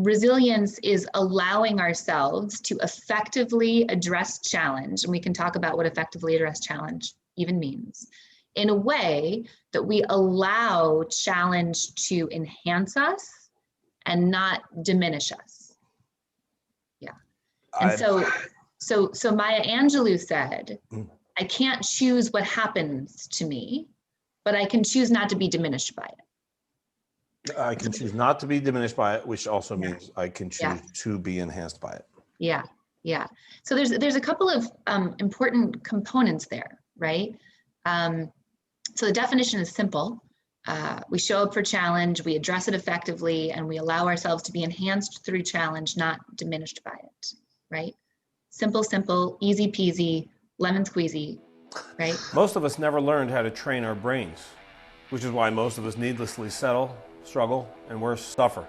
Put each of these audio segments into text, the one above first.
resilience is allowing ourselves to effectively address challenge, and we can talk about what effectively address challenge even means, in a way that we allow challenge to enhance us and not diminish us. Yeah. And so Maya Angelou said, I can't choose what happens to me, but I can choose not to be diminished by it. I can choose not to be diminished by it, which also means I can choose to be enhanced by it. Yeah, yeah. So there's a couple of important components there, right? So the definition is simple. We show up for challenge, we address it effectively, and we allow ourselves to be enhanced through challenge, not diminished by it, right? Simple, easy peasy, lemon squeezy, right? Most of us never learned how to train our brains, which is why most of us needlessly settle, struggle, and worse, suffer.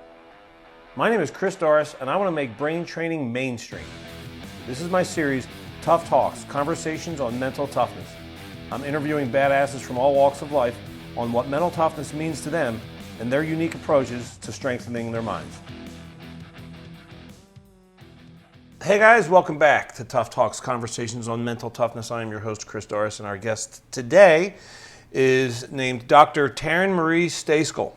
My name is Chris Doris, and I want to make brain training mainstream. This is my series, Tough Talks, Conversations on Mental Toughness. I'm interviewing badasses from all walks of life on what mental toughness means to them and their unique approaches to strengthening their minds. Hey guys, welcome back to Tough Talks, Conversations on Mental Toughness. I am your host, Chris Doris, and our guest today is named Dr. Taryn Marie Stejskal.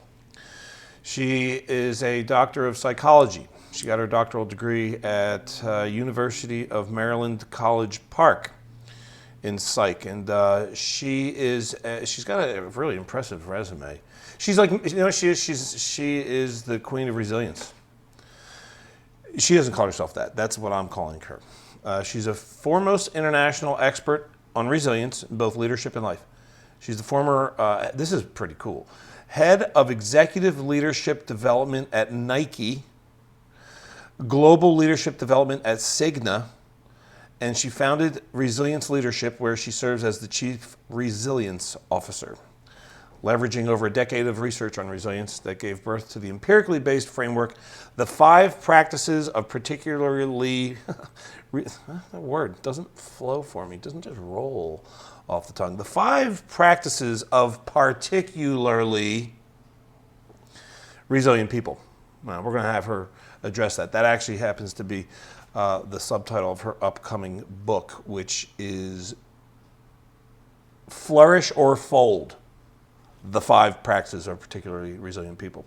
She is a doctor of psychology. She got her doctoral degree at University of Maryland College Park in psych, and she's got a really impressive resume. She's like, she is the queen of resilience. She doesn't call herself that. That's what I'm calling her. She's a foremost international expert on resilience in both leadership and life. She's the former, this is pretty cool, head of executive leadership development at Nike, global leadership development at Cigna, and she founded Resilience Leadership, where she serves as the chief resilience officer, leveraging over a decade of research on resilience that gave birth to the empirically based framework, the 5 practices of particularly, that word doesn't flow for me, doesn't just roll off the tongue. The 5 practices of particularly resilient people. Now, we're going to have her address that. That actually happens to be the subtitle of her upcoming book, which is Flourish or Fold, the 5 practices of particularly resilient people.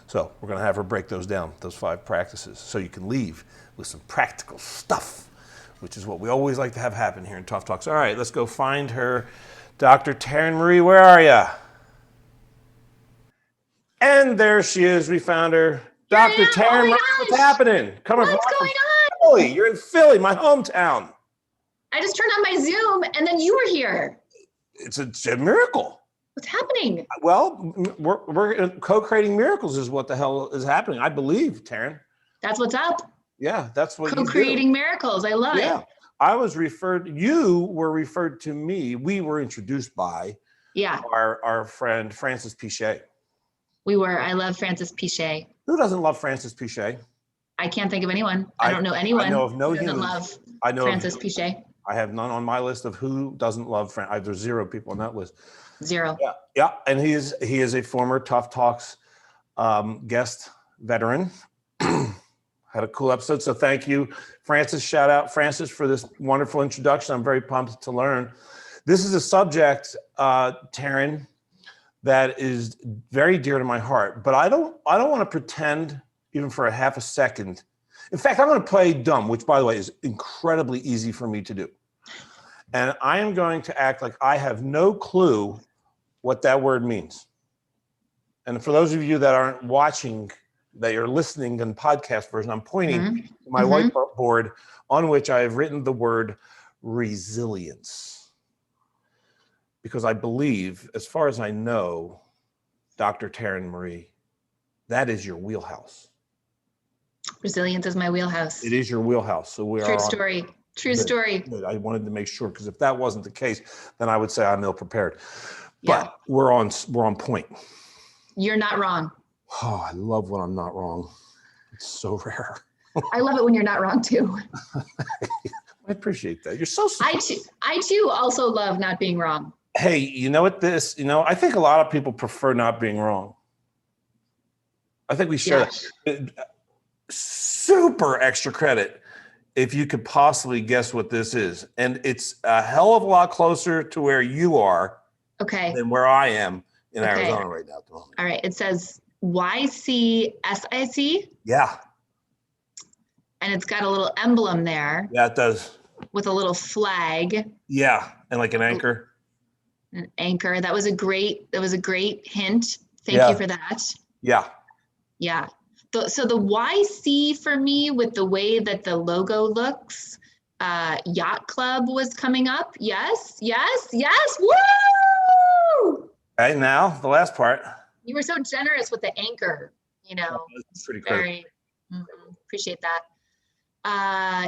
So we're going to have her break those down, those 5 practices, so you can leave with some practical stuff, which is what we always like to have happen here in Tough Talks. All right, let's go find her. Dr. Taryn Marie, where are you? And there she is. We found her. Dr. Taryn Marie, what's happening? What's going on? Philly. You're in Philly, my hometown. I just turned on my Zoom, and then you were here. It's a miracle. What's happening? Well, we're co-creating miracles is what the hell is happening, I believe, Taryn. That's what's up. Yeah, that's what co-creating miracles. I love it. I was you were referred to me. We were introduced by our friend Francis Pichet. We were. I love Francis Pichet. Who doesn't love Francis Pichet? I can't think of anyone. I don't know anyone. I know of no who doesn't love Francis Pichet. I have none on my list of who doesn't love Francis. There's 0 people on that list. 0. Yeah, and he is a former Tough Talks guest veteran. Had a cool episode, so thank you, Francis. Shout out, Francis, for this wonderful introduction. I'm very pumped to learn. This is a subject, Taryn, that is very dear to my heart. But I don't want to pretend even for a half a second. In fact, I'm going to play dumb, which, by the way, is incredibly easy for me to do. And I am going to act like I have no clue what that word means. And for those of you that aren't watching, that you're listening in podcast version, I'm pointing to my whiteboard on which I have written the word resilience. Because I believe, as far as I know, Dr. Taryn Marie, that is your wheelhouse. Resilience is my wheelhouse. It is your wheelhouse. So we are True story. True story. Good. I wanted to make sure, because if that wasn't the case, then I would say I'm ill prepared. But we're on point. You're not wrong. Oh, I love when I'm not wrong. It's so rare. I love it when you're not wrong too. I appreciate that. You're so sweet. I too also love not being wrong. Hey, you know what I think a lot of people prefer not being wrong. I think we share that. super extra credit if you could possibly guess what this is. And it's a hell of a lot closer to where you are than where I am in Arizona right now at the moment. All right. It says YCSIC. Yeah. And it's got a little emblem there. Yeah, it does. With a little flag. Yeah. And like an anchor. An anchor. That was a great hint. Thank you for that. Yeah. Yeah. So the YC for me, with the way that the logo looks, Yacht Club was coming up. Yes. Woo! Right, now the last part. You were so generous with the anchor, you know. That's pretty cool. Appreciate that.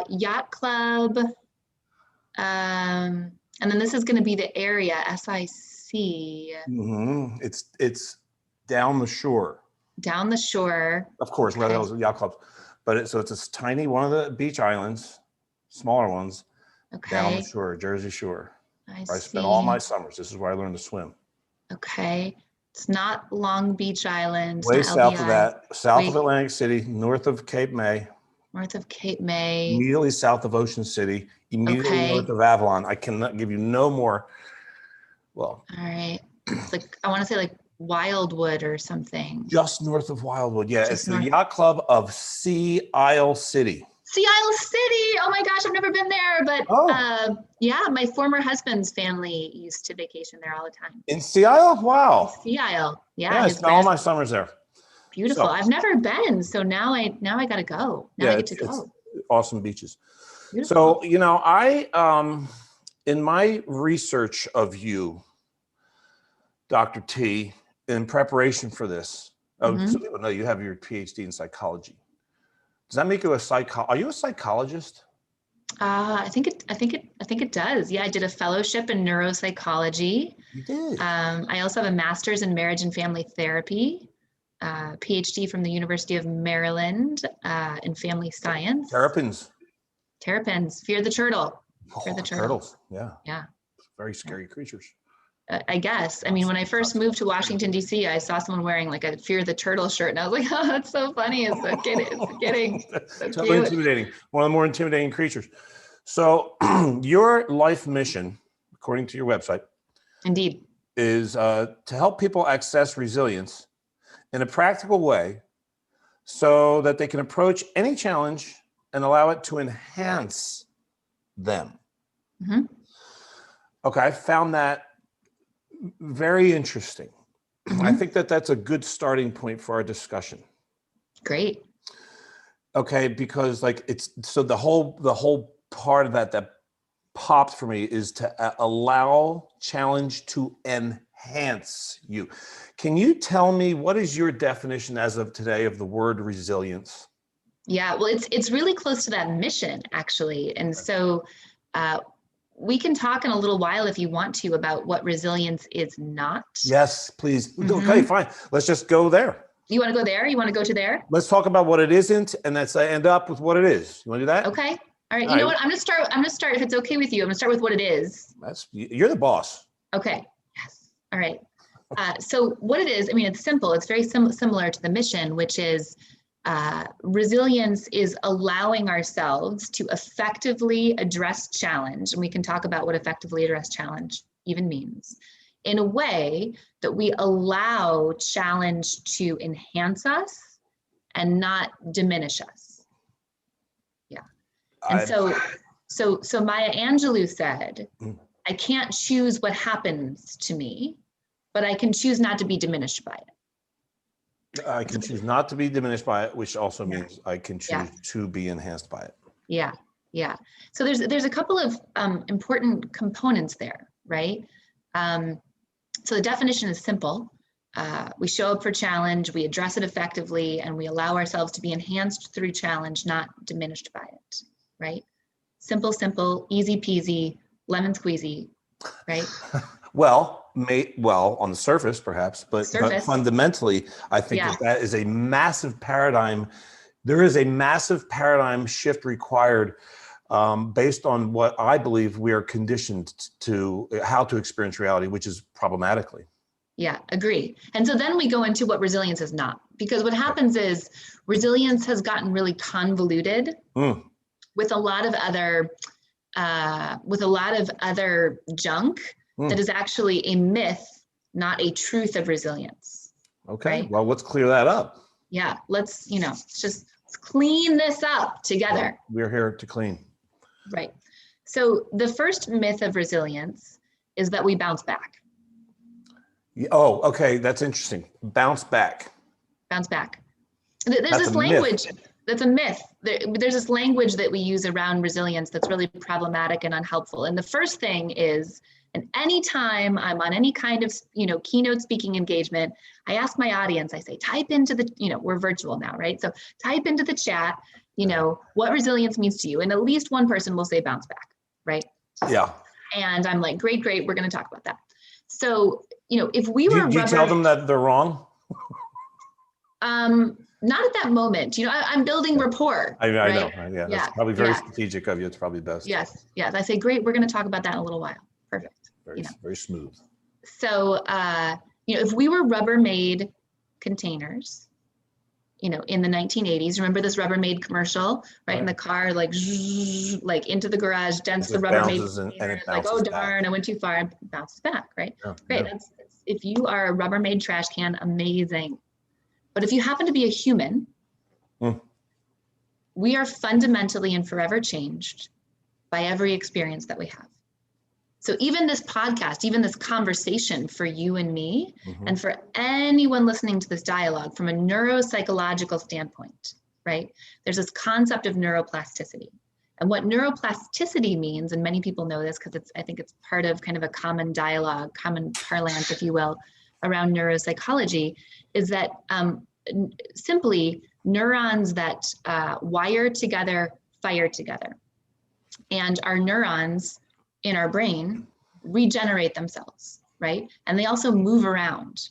Yacht Club. And then this is going to be the area, SIC. It's down the shore. Down the shore. Of course, where those yacht clubs. But it's a tiny one of the beach islands, smaller ones, down the shore, Jersey Shore. I spent all my summers. This is where I learned to swim. Okay. It's not Long Beach Island. Way south of that, south of Atlantic City, north of Cape May. North of Cape May. Immediately south of Ocean City, immediately north of Avalon. I cannot give you no more. Well. All right. It's like, I want to say like Wildwood or something. Just north of Wildwood. Yeah, it's the yacht club of Sea Isle City. Sea Isle City. Oh my gosh, I've never been there, but yeah, my former husband's family used to vacation there all the time. In Sea Isle? Wow. Sea Isle. Yeah. Yeah, I spent all my summers there. Beautiful. So, I've never been, so now I got to go. Now I get to go. Awesome beaches. Beautiful. So, you know, I in my research of you, Dr. T, in preparation for this, some people know you have your PhD in psychology. Does that make you are you a psychologist? I think it does. Yeah, I did a fellowship in neuropsychology. You did. I also have a master's in marriage and family therapy, PhD from the University of Maryland in family science. Terrapins. Fear the turtle. Fear the turtles. Yeah. Yeah. Very scary creatures. I guess. I mean, when I first moved to Washington, D.C., I saw someone wearing like a Fear the Turtle shirt, and I was like, oh, that's so funny. It's so kidding. So totally intimidating. One of the more intimidating creatures. So your life mission, according to your website, indeed, is to help people access resilience in a practical way so that they can approach any challenge and allow it to enhance them. Okay, I found that very interesting. I think that that's a good starting point for our discussion. Great. Okay, because like it's so the whole part of that popped for me is to allow challenge to enhance you. Can you tell me what is your definition as of today of the word resilience? Yeah, well, it's really close to that mission actually, and so we can talk in a little while if you want to about what resilience is not. Yes, please. Okay, fine. Let's just go there. You want to go there? You want to go to there? Let's talk about what it isn't, and let's end up with what it is. You want to do that? Okay. All right. You know what? I'm gonna start. If it's okay with you, I'm gonna start with what it is. You're the boss. Okay. Yes. All right. So what it is, I mean, it's simple. It's very similar to the mission, which is resilience is allowing ourselves to effectively address challenge, and we can talk about what effectively address challenge even means, in a way that we allow challenge to enhance us and not diminish us. Yeah. And so Maya Angelou said, I can't choose what happens to me, but I can choose not to be diminished by it. I can choose not to be diminished by it, which also means I can choose to be enhanced by it. Yeah, yeah. So there's a couple of important components there, right? So the definition is simple. We show up for challenge, we address it effectively, and we allow ourselves to be enhanced through challenge, not diminished by it, right? Simple, easy peasy, lemon squeezy, right? Well, on the surface, perhaps, but fundamentally, I think that is a massive paradigm. There is a massive paradigm shift required based on what I believe we are conditioned to, how to experience reality, which is problematically. Yeah, agree. And so then we go into what resilience is not, because what happens is resilience has gotten really convoluted with a lot of other junk that is actually a myth, not a truth of resilience. Okay. Right? Well, let's clear that up. Yeah. Let's clean this up together. Well, we're here to clean. Right. So the first myth of resilience is that we bounce back. Oh, okay. That's interesting. Bounce back. Bounce back. There's this language that's a myth. There's this language that we use around resilience that's really problematic and unhelpful. And the first thing is, and anytime I'm on any kind of, keynote speaking engagement, I ask my audience, I say, type into the, we're virtual now, right? So type into the chat, what resilience means to you. And at least one person will say bounce back, right? Yeah. And I'm like, great, we're going to talk about that. So, if we were do you tell them that they're wrong? Not at that moment. I'm building rapport. I right? know. Yeah, that's probably very strategic of you. It's probably best. Yes. I say, great, we're going to talk about that in a little while. Perfect. Very smooth. So, if we were Rubbermaid containers, in the 1980s, remember this Rubbermaid commercial, right? In the car, like into the garage, dents the Rubbermaid container, like, oh darn, back. I went too far, and bounces back, right? Yeah, great. Yeah. If you are a Rubbermaid trash can, amazing. But if you happen to be a human, we are fundamentally and forever changed by every experience that we have. So even this podcast, even this conversation for you and me, and for anyone listening to this dialogue from a neuropsychological standpoint, right? There's this concept of neuroplasticity. And what neuroplasticity means, and many people know this because I think it's part of kind of a common dialogue, common parlance, if you will, around neuropsychology, is that simply neurons that wire together, fire together. And our neurons in our brain regenerate themselves, right? And they also move around,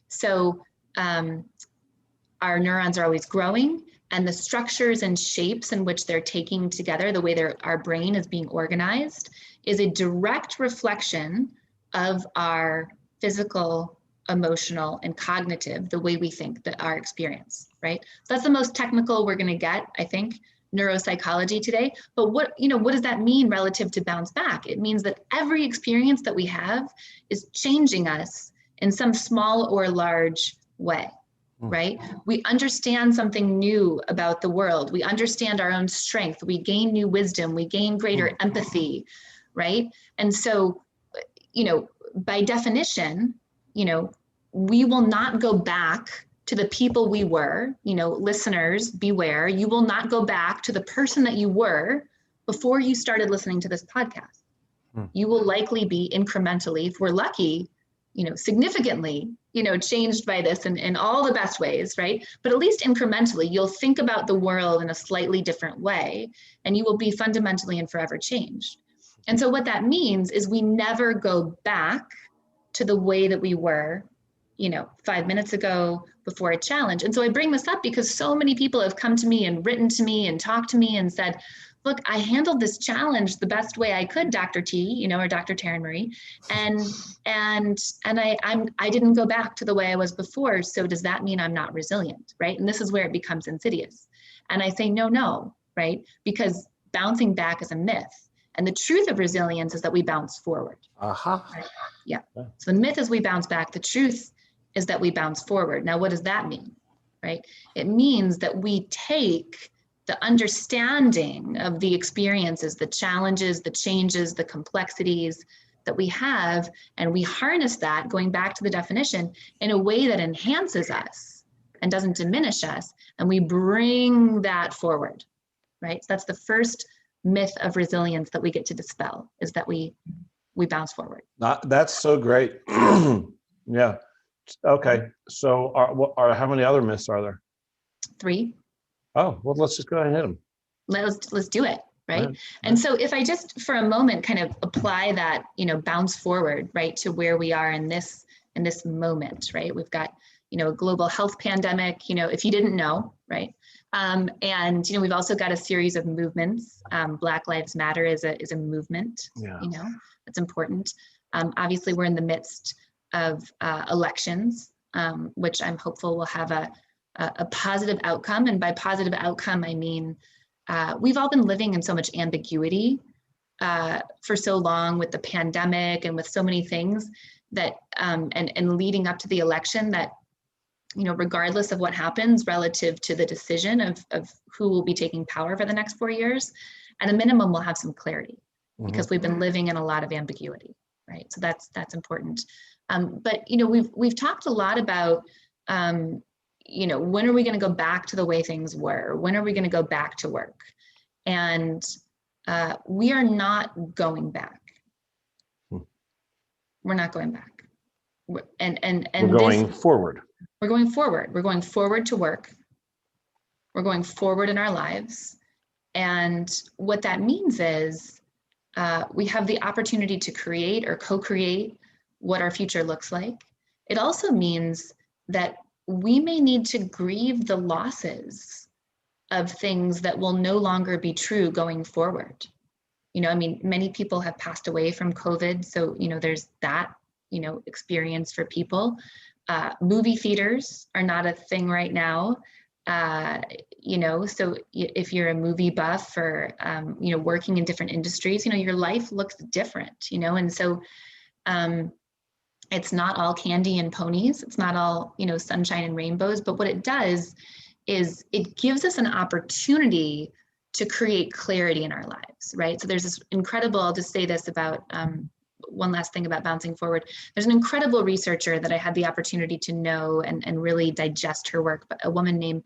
So our neurons are always growing, and the structures and shapes in which they're taking together, the way our brain is being organized, is a direct reflection of our physical, emotional, and cognitive, the way we think, that our experience, right? So that's the most technical we're going to get, I think, neuropsychology today. But what does that mean relative to bounce back? It means that every experience that we have is changing us in some small or large way, right? We understand something new about the world. We understand our own strength. We gain new wisdom. We gain greater empathy, right? And so, by definition, we will not go back to the people we were, listeners, beware, you will not go back to the person that you were before you started listening to this podcast. You will likely be incrementally, if we're lucky, significantly, changed by this in all the best ways, right? But at least incrementally, you'll think about the world in a slightly different way, and you will be fundamentally and forever changed. And so what that means is we never go back to the way that we were 5 minutes ago before a challenge. And so I bring this up because so many people have come to me and written to me and talked to me and said, look, I handled this challenge the best way I could, Dr. T, or Dr. Taryn Marie, and I didn't go back to the way I was before. So does that mean I'm not resilient, right? And this is where it becomes insidious. And I say, no, right? Because bouncing back is a myth. And the truth of resilience is that we bounce forward. Right? Yeah. So the myth is we bounce back. The truth is that we bounce forward. Now, what does that mean, right? It means that we take the understanding of the experiences, the challenges, the changes, the complexities that we have, and we harness that, going back to the definition, in a way that enhances us and doesn't diminish us, and we bring that forward, right? So that's the first myth of resilience that we get to dispel, is that we bounce forward. That's so great. Yeah. Okay. So how many other myths are there? 3. Oh, well, let's just go ahead and hit them. Let's do it. Right. And so if I just for a moment kind of apply that, bounce forward, right, to where we are in this moment, right? We've got, a global health pandemic, if you didn't know, right? And, we've also got a series of movements. Black Lives Matter is a movement, that's important. Obviously, we're in the midst elections, which I'm hopeful will have a positive outcome. And by positive outcome, I mean, we've all been living in so much ambiguity for so long with the pandemic and with so many things that, and leading up to the election, that, you know, regardless of what happens relative to the decision of who will be taking power for the next 4 years, at a minimum, we'll have some clarity, because we've been living in a lot of ambiguity, right? So that's important. But, you know, we've talked a lot about, you know, when are we going to go back to the way things were? When are we going to go back to work? And we are not going back. We're not going back. We're going forward. We're going forward. We're going forward to work. We're going forward in our lives. And what that means is we have the opportunity to create or co-create what our future looks like. It also means that we may need to grieve the losses of things that will no longer be true going forward. You know, I mean, many people have passed away from COVID. So, you know, there's that, you know, experience for people. Movie theaters are not a thing right now. You know, so if you're a movie buff or, you know, working in different industries, you know, your life looks different, you know, and so it's not all candy and ponies. It's not all, you know, sunshine and rainbows, but what it does is it gives us an opportunity to create clarity in our lives, right? So there's this incredible, I'll just say this about, one last thing about bouncing forward. There's an incredible researcher that I had the opportunity to know and really digest her work, but a woman named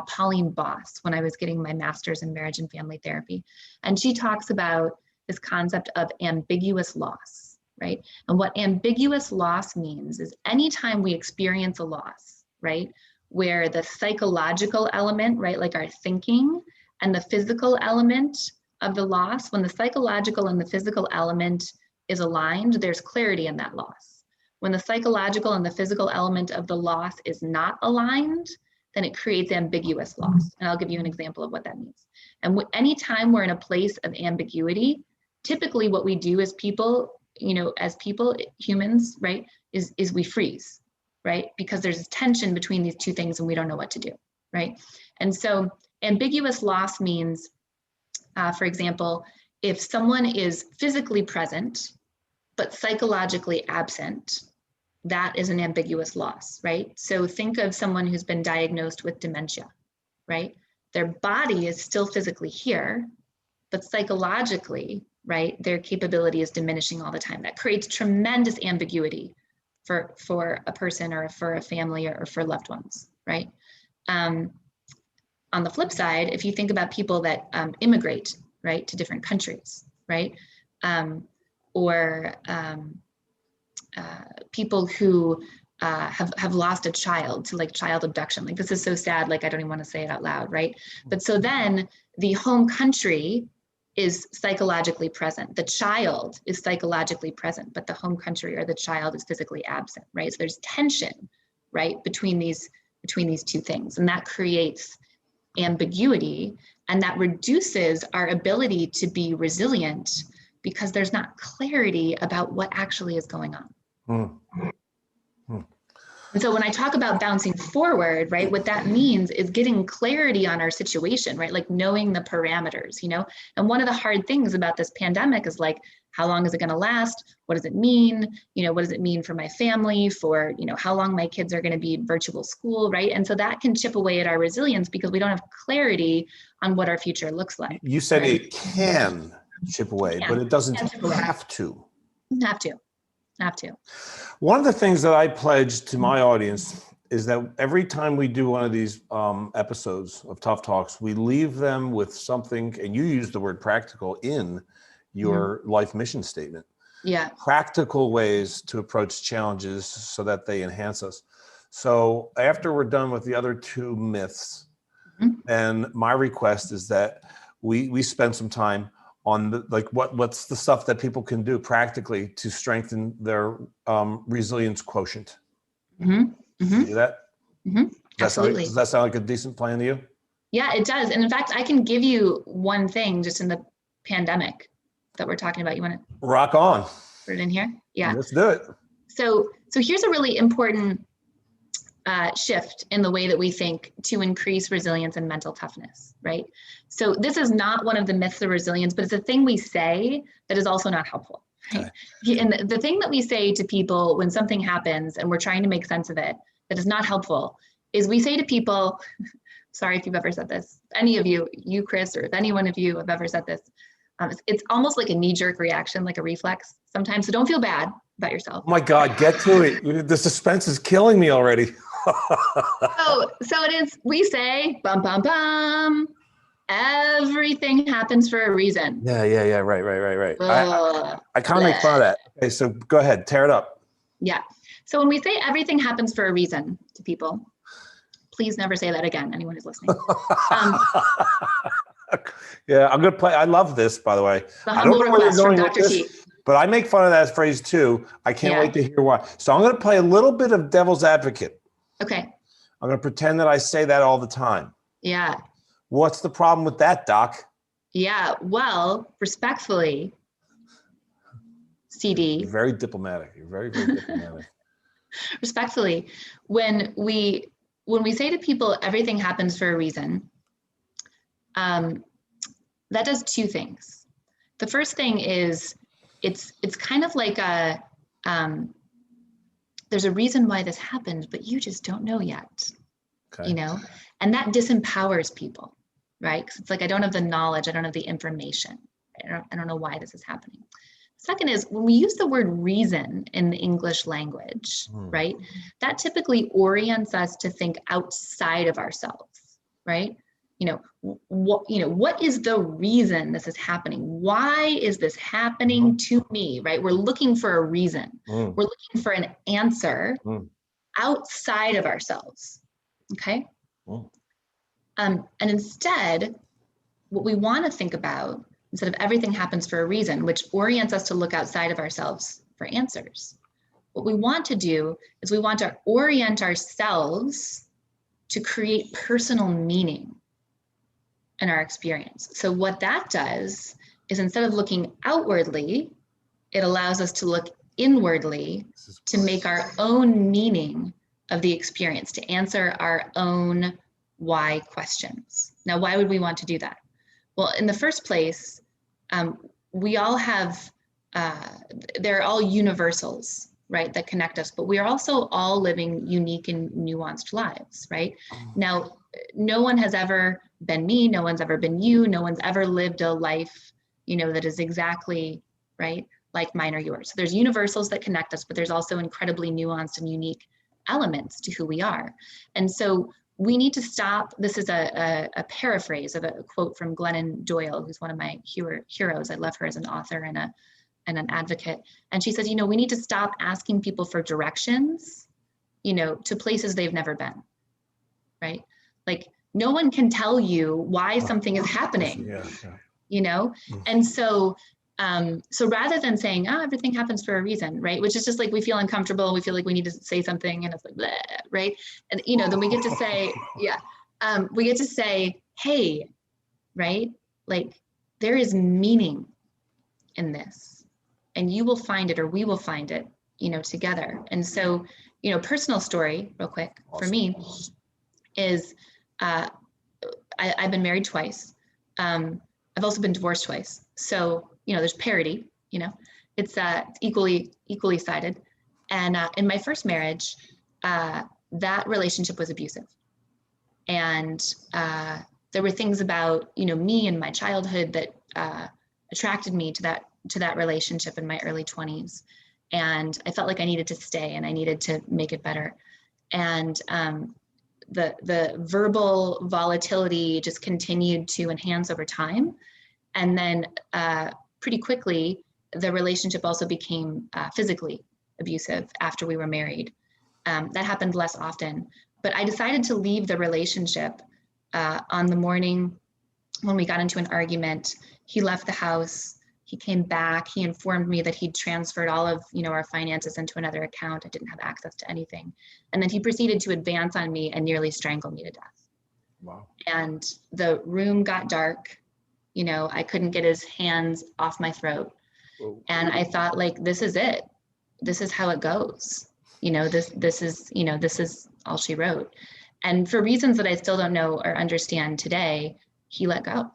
Pauline Boss, when I was getting my master's in marriage and family therapy. And she talks about this concept of ambiguous loss, right? And what ambiguous loss means is anytime we experience a loss, right? Where the psychological element, right? Like our thinking and the physical element of the loss, when the psychological and the physical element is aligned, there's clarity in that loss. When the psychological and the physical element of the loss is not aligned, then it creates ambiguous loss. And I'll give you an example of what that means. And anytime we're in a place of ambiguity, typically what we do as people, you know, as people, humans, right, is we freeze, right? Because there's tension between these two things and we don't know what to do, right? And so ambiguous loss means, for example, if someone is physically present, but psychologically absent, that is an ambiguous loss, right? So think of someone who's been diagnosed with dementia, right? Their body is still physically here, but psychologically, right, their capability is diminishing all the time. That creates tremendous ambiguity for a person or for a family or for loved ones, right? On the flip side, if you think about people that immigrate, right, to different countries, right? Or people who have lost a child to like child abduction. Like this is so sad, like I don't even want to say it out loud, right? But so then the home country is psychologically present. The child is psychologically present, but the home country or the child is physically absent, right? So there's tension, right, between these two things, and that creates ambiguity, and that reduces our ability to be resilient because there's not clarity about what actually is going on. And so when I talk about bouncing forward, right, what that means is getting clarity on our situation, right? Like knowing the parameters, you know? And one of the hard things about this pandemic is like, how long is it gonna last? What does it mean? You know, what does it mean for my family, for, you know, how long my kids are gonna be in virtual school, right? And so that can chip away at our resilience because we don't have clarity on what our future looks like. You said right? it can chip away, but it doesn't have to. Have to. One of the things that I pledge to my audience is that every time we do one of these episodes of Tough Talks, we leave them with something, and you use the word practical in your life mission statement. Yeah. Practical ways to approach challenges so that they enhance us. So after we're done with the other two myths, and my request is that we spend some time on the, like what's the stuff that people can do practically to strengthen their resilience quotient. Can you do that? Absolutely. Does that sound like a decent plan to you? Yeah, it does. And in fact, I can give you one thing just in the pandemic that we're talking about. You want to rock on? put it in here? Yeah. Let's do it. So here's a really important shift in the way that we think to increase resilience and mental toughness, right? So this is not one of the myths of resilience, but it's a thing we say that is also not helpful. Right? Okay. And the thing that we say to people when something happens and we're trying to make sense of it that is not helpful is we say to people, sorry if you've ever said this, any of you, Chris, or if any one of you have ever said this, it's almost like a knee-jerk reaction, like a reflex sometimes. So don't feel bad about yourself. Oh my God, get to it. The suspense is killing me already. So it is, we say, bum, bum, bum, everything happens for a reason. Yeah. Right. I kind of make fun of that. Okay, so go ahead, tear it up. Yeah. So when we say everything happens for a reason to people, please never say that again, anyone who's listening. Yeah, I'm going to play. I love this, by the way. I don't know where you're going with this, but I make fun of that phrase too. I can't wait to hear why. So I'm going to play a little bit of devil's advocate. Okay. I'm going to pretend that I say that all the time. Yeah. What's the problem with that, Doc? Yeah, well, respectfully, CD. You're very diplomatic. You're very, very diplomatic. Respectfully, when we say to people, everything happens for a reason, that does two things. The first thing is it's kind of like there's a reason why this happened, but you just don't know yet, okay. You know, and that disempowers people, right? Because it's like, I don't have the knowledge, I don't have the information, I don't know why this is happening. Second is when we use the word reason in the English language, right? That typically orients us to think outside of ourselves, right? What is the reason this is happening? Why is this happening to me, right? We're looking for a reason. We're looking for an answer outside of ourselves, okay? And instead, what we want to think about, instead of everything happens for a reason, which orients us to look outside of ourselves for answers, what we want to do is we want to orient ourselves to create personal meaning in our experience. So what that does is instead of looking outwardly, it allows us to look inwardly to make our own meaning of the experience, to answer our own why questions. Now, why would we want to do that? Well, in the first place, we all have, they're all universals, right, that connect us, but we are also all living unique and nuanced lives, right? Now, no one has ever been me, no one's ever been you, no one's ever lived a life, that is exactly, right, like mine or yours. So there's universals that connect us, but there's also incredibly nuanced and unique elements to who we are. And so we need to stop. This is a paraphrase of a quote from Glennon Doyle, who's one of my heroes. I love her as an author and an advocate. And she says, we need to stop asking people for directions, to places they've never been, right? Like no one can tell you why something is happening, And so, so rather than saying, everything happens for a reason, right? Which is just like, we feel uncomfortable. We feel like we need to say something and it's like, bleh, right? And, then we get to say, we get to say, hey, right? Like there is meaning in this and you will find it, or we will find it, together. And so, personal story real quick for me is, I've been married twice. I've also been divorced twice. So, there's parity, it's equally sided. And in my first marriage, that relationship was abusive. And there were things about, me and my childhood that attracted me to that relationship in my early 20s. And I felt like I needed to stay and I needed to make it better. And the verbal volatility just continued to enhance over time. And then pretty quickly, the relationship also became physically abusive after we were married. That happened less often, but I decided to leave the relationship on the morning when we got into an argument. He left the house, he came back, he informed me that he'd transferred all of our finances into another account. I didn't have access to anything. And then he proceeded to advance on me and nearly strangle me to death. Wow. And the room got dark. I couldn't get his hands off my throat. Whoa. And I thought, like, this is it. this is how it goes. This is all she wrote. And for reasons that I still don't know or understand today, he let go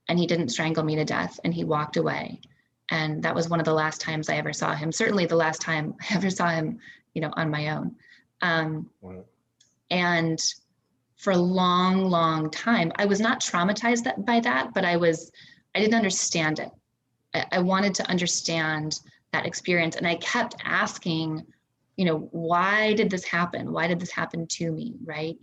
and he didn't strangle me to death and he walked away. And that was one of the last times I ever saw him. Certainly the last time I ever saw him, on my own. Wow. And for a long, long time, I was not traumatized by that, but I didn't understand it. I wanted to understand that experience. And I kept asking, why did this happen? Why did this happen to me? Right.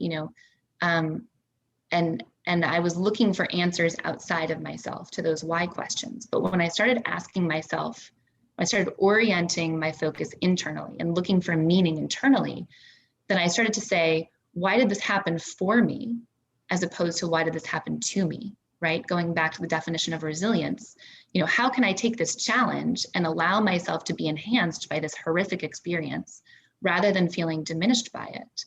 And I was looking for answers outside of myself to those why questions. But when I started asking myself, I started orienting my focus internally and looking for meaning internally, then I started to say, why did this happen for me? As opposed to why did this happen to me? Right? Going back to the definition of resilience, how can I take this challenge and allow myself to be enhanced by this horrific experience rather than feeling diminished by it?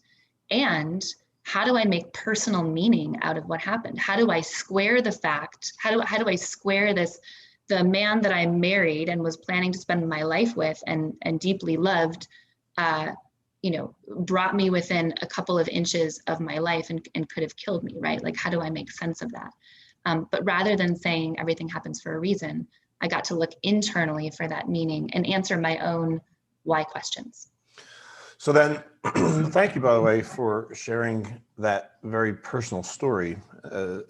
And how do I make personal meaning out of what happened? How do I square the fact? How do I square this? The man that I married and was planning to spend my life with and deeply loved, brought me within a couple of inches of my life and could have killed me, right? Like, how do I make sense of that? But rather than saying everything happens for a reason, I got to look internally for that meaning and answer my own why questions. So then, thank you, by the way, for sharing that very personal story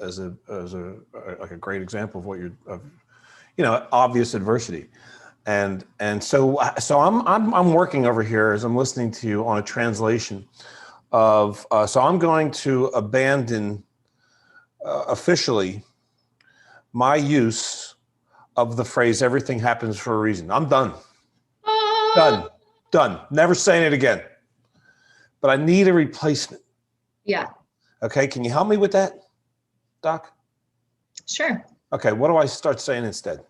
as a great example of what obvious adversity. And so I'm working over here as I'm listening to you on a translation of, so I'm going to abandon officially my use of the phrase, everything happens for a reason. I'm done. Done. Never saying it again. But I need a replacement. Yeah. Okay. Can you help me with that, Doc? Sure. Okay. What do I start saying instead?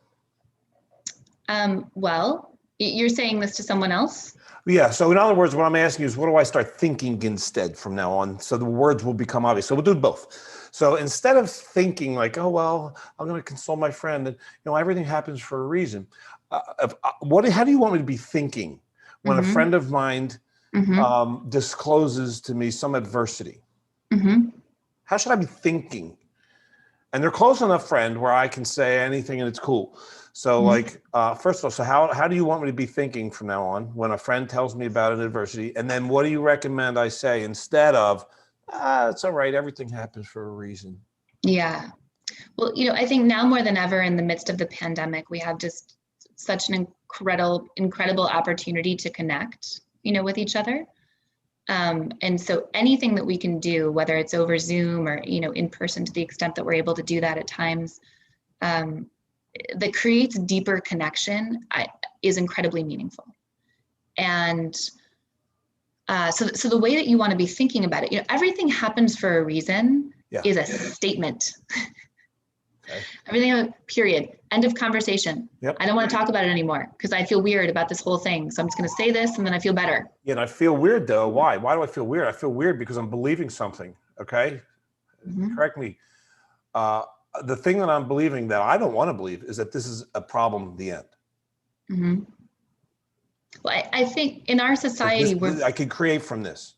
Well, you're saying this to someone else? Yeah. So in other words, what I'm asking you is, what do I start thinking instead from now on? So the words will become obvious. So we'll do both. So instead of thinking like, oh, well, I'm going to console my friend and, everything happens for a reason. How do you want me to be thinking when a friend of mine discloses to me some adversity? How should I be thinking? And they're close enough friend where I can say anything and it's cool. So first of all, so how do you want me to be thinking from now on when a friend tells me about an adversity? And then what do you recommend I say instead of, it's all right, everything happens for a reason? Yeah. Well, I think now more than ever in the midst of the pandemic, we have just such an incredible opportunity to connect, with each other. And so anything that we can do, whether it's over Zoom or, in person to the extent that we're able to do that at times, that creates deeper connection is incredibly meaningful. And so the way that you want to be thinking about it, everything happens for a reason is a statement. Okay. Everything, period. End of conversation. Yep. I don't want to talk about it anymore because I feel weird about this whole thing. So I'm just going to say this and then I feel better. Yeah, and I feel weird though. Why? Why do I feel weird? I feel weird because I'm believing something. Okay. Correct me. The thing that I'm believing that I don't want to believe is that this is a problem, the end. Well, I think in our society, I could create from this.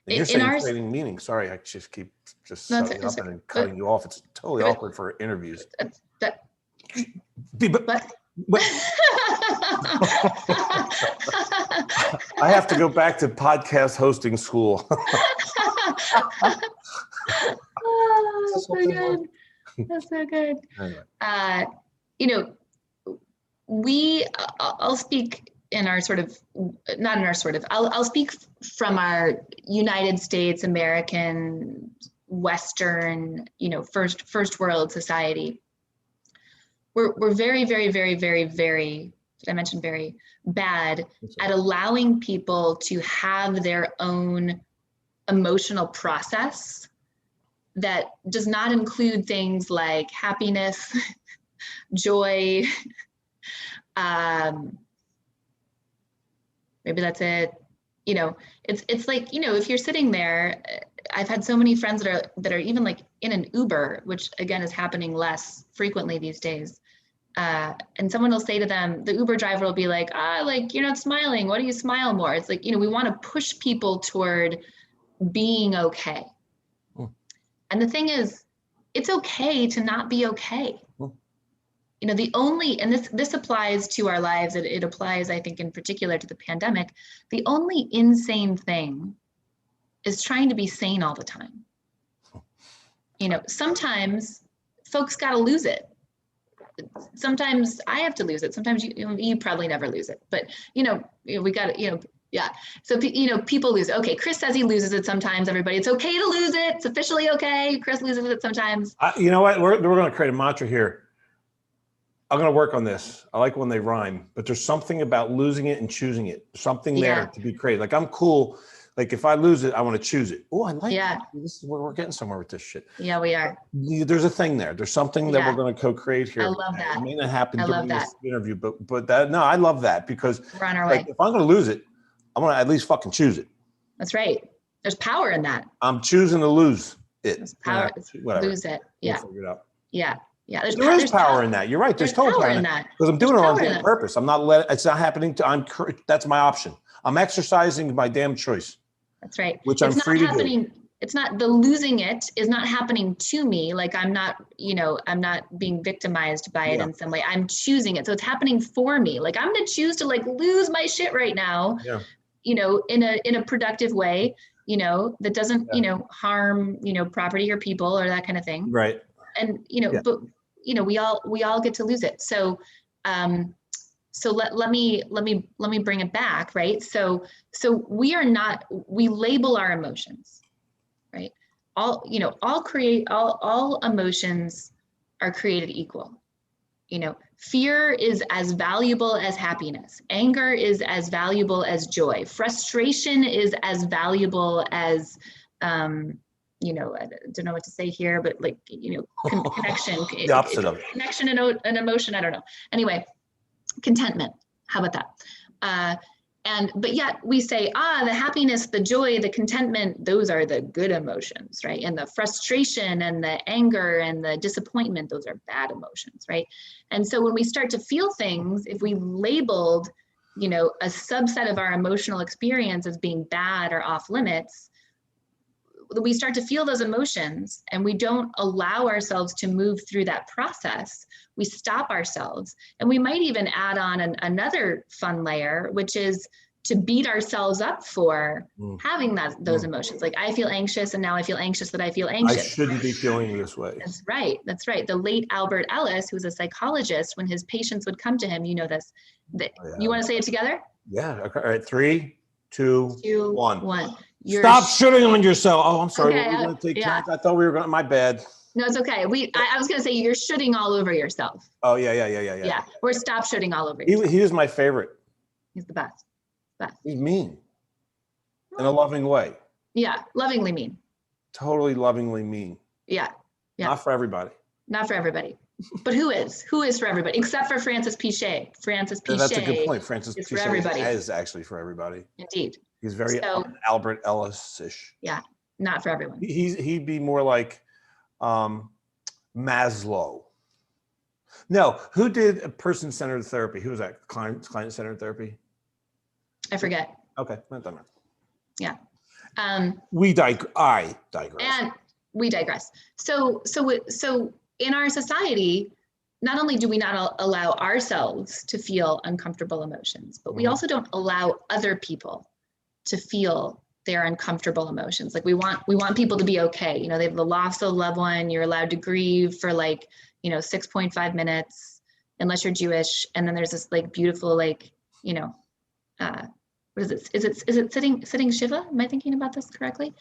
And you're saying creating meaning. Sorry, I just keep sucking up and cutting you off. It's totally awkward for interviews. But I have to go back to podcast hosting school. Oh, that's so good. That's so good. Anyway. I'll speak in our sort of, not in our sort of, I'll speak from our United States, American, Western, first world society. We're very, very, very, very, very, did I mention very bad at allowing people to have their own emotional process that does not include things like happiness, joy, maybe that's it. It's like, if you're sitting there, I've had so many friends that are even like in an Uber, which again is happening less frequently these days. and someone will say to them, the Uber driver will be like, like, you're not smiling. Why do you smile more? It's like, we want to push people toward being okay. And the thing is, it's okay to not be okay. The only, and this applies to our lives, it applies, I think, in particular to the pandemic, the only insane thing is trying to be sane all the time. Sometimes folks got to lose it. Sometimes I have to lose it. Sometimes you probably never lose it, but we got to, yeah. So, people lose it. Okay. Chris says he loses it sometimes, everybody. It's okay to lose it. It's officially okay. Chris loses it sometimes. You know what? We're going to create a mantra here. I'm going to work on this. I like when they rhyme, but there's something about losing it and choosing it. Something there to be created. Like I'm cool. Like if I lose it, I want to choose it. Oh, I like that. This is where we're getting somewhere with this shit. Yeah, we are. There's a thing there. There's something that we're going to co-create here. I love that. It may not happen during this interview, but that, no, I love that because we're on our way. If I'm going to lose it, I'm going to at least fucking choose it. That's right. There's power in that. I'm choosing to lose it. There's power. Whatever. Lose it. Yeah. We'll figure it out. Yeah. Yeah. There is power in that. You're right. There's total power in that because I'm doing it on purpose. I'm not letting. It's not happening to. That's my option. I'm exercising my damn choice. That's right. Which I'm free to do. It's not the losing it is not happening to me. Like I'm not, I'm not being victimized by it in some way. I'm choosing it. So it's happening for me. Like I'm going to choose to lose my shit right now, in a productive way, that doesn't, harm, property or people or that kind of thing. Right. And, but, we all get to lose it. So, so let me bring it back, right? So we label our emotions, right? All emotions are created equal. Fear is as valuable as happiness. Anger is as valuable as joy. Frustration is as valuable as, I don't know what to say here, but connection. The opposite of it. Connection and emotion, I don't know. Anyway, contentment. How about that? But yet we say, the happiness, the joy, the contentment, those are the good emotions, right? And the frustration and the anger and the disappointment, those are bad emotions, right? And so when we start to feel things, if we labeled, a subset of our emotional experience as being bad or off limits, we start to feel those emotions and we don't allow ourselves to move through that process. We stop ourselves, and we might even add on another fun layer, which is to beat ourselves up for having those emotions. Like I feel anxious and now I feel anxious that I feel anxious. I shouldn't be feeling this way. That's right. That's right. The late Albert Ellis, who was a psychologist, when his patients would come to him, this, you want to say it together? Yeah. Okay. All right. 3, 2, 1. Stop shitting on yourself. Oh, I'm sorry. Okay, we're going to take turns. I thought we were going to, my bad. No, it's okay. I was going to say you're shitting all over yourself. Oh, yeah. Yeah. Or stop shitting all over yourself. He was my favorite. He's the best. He's mean in a loving way. Yeah. Lovingly mean. Totally lovingly mean. Yeah. Not for everybody. Not for everybody. But who is for everybody? Except for Francis Pichet. Francis Pichet. That's a good point. Francis Pichet for everybody. Is actually for everybody. Indeed. He's very Albert Ellis-ish. Yeah. Not for everyone. He'd be more like Maslow. No, who did a person-centered therapy? Who was that? Client-centered therapy? I forget. Okay, not that much. Yeah. I digress. And we digress. So in our society, not only do we not allow ourselves to feel uncomfortable emotions, but we also don't allow other people to feel their uncomfortable emotions. Like we want people to be okay. They have the loss of a loved one. You're allowed to grieve for 6.5 minutes, unless you're Jewish. And then there's this beautiful, what is it? Is it sitting Shiva? Am I thinking about this correctly?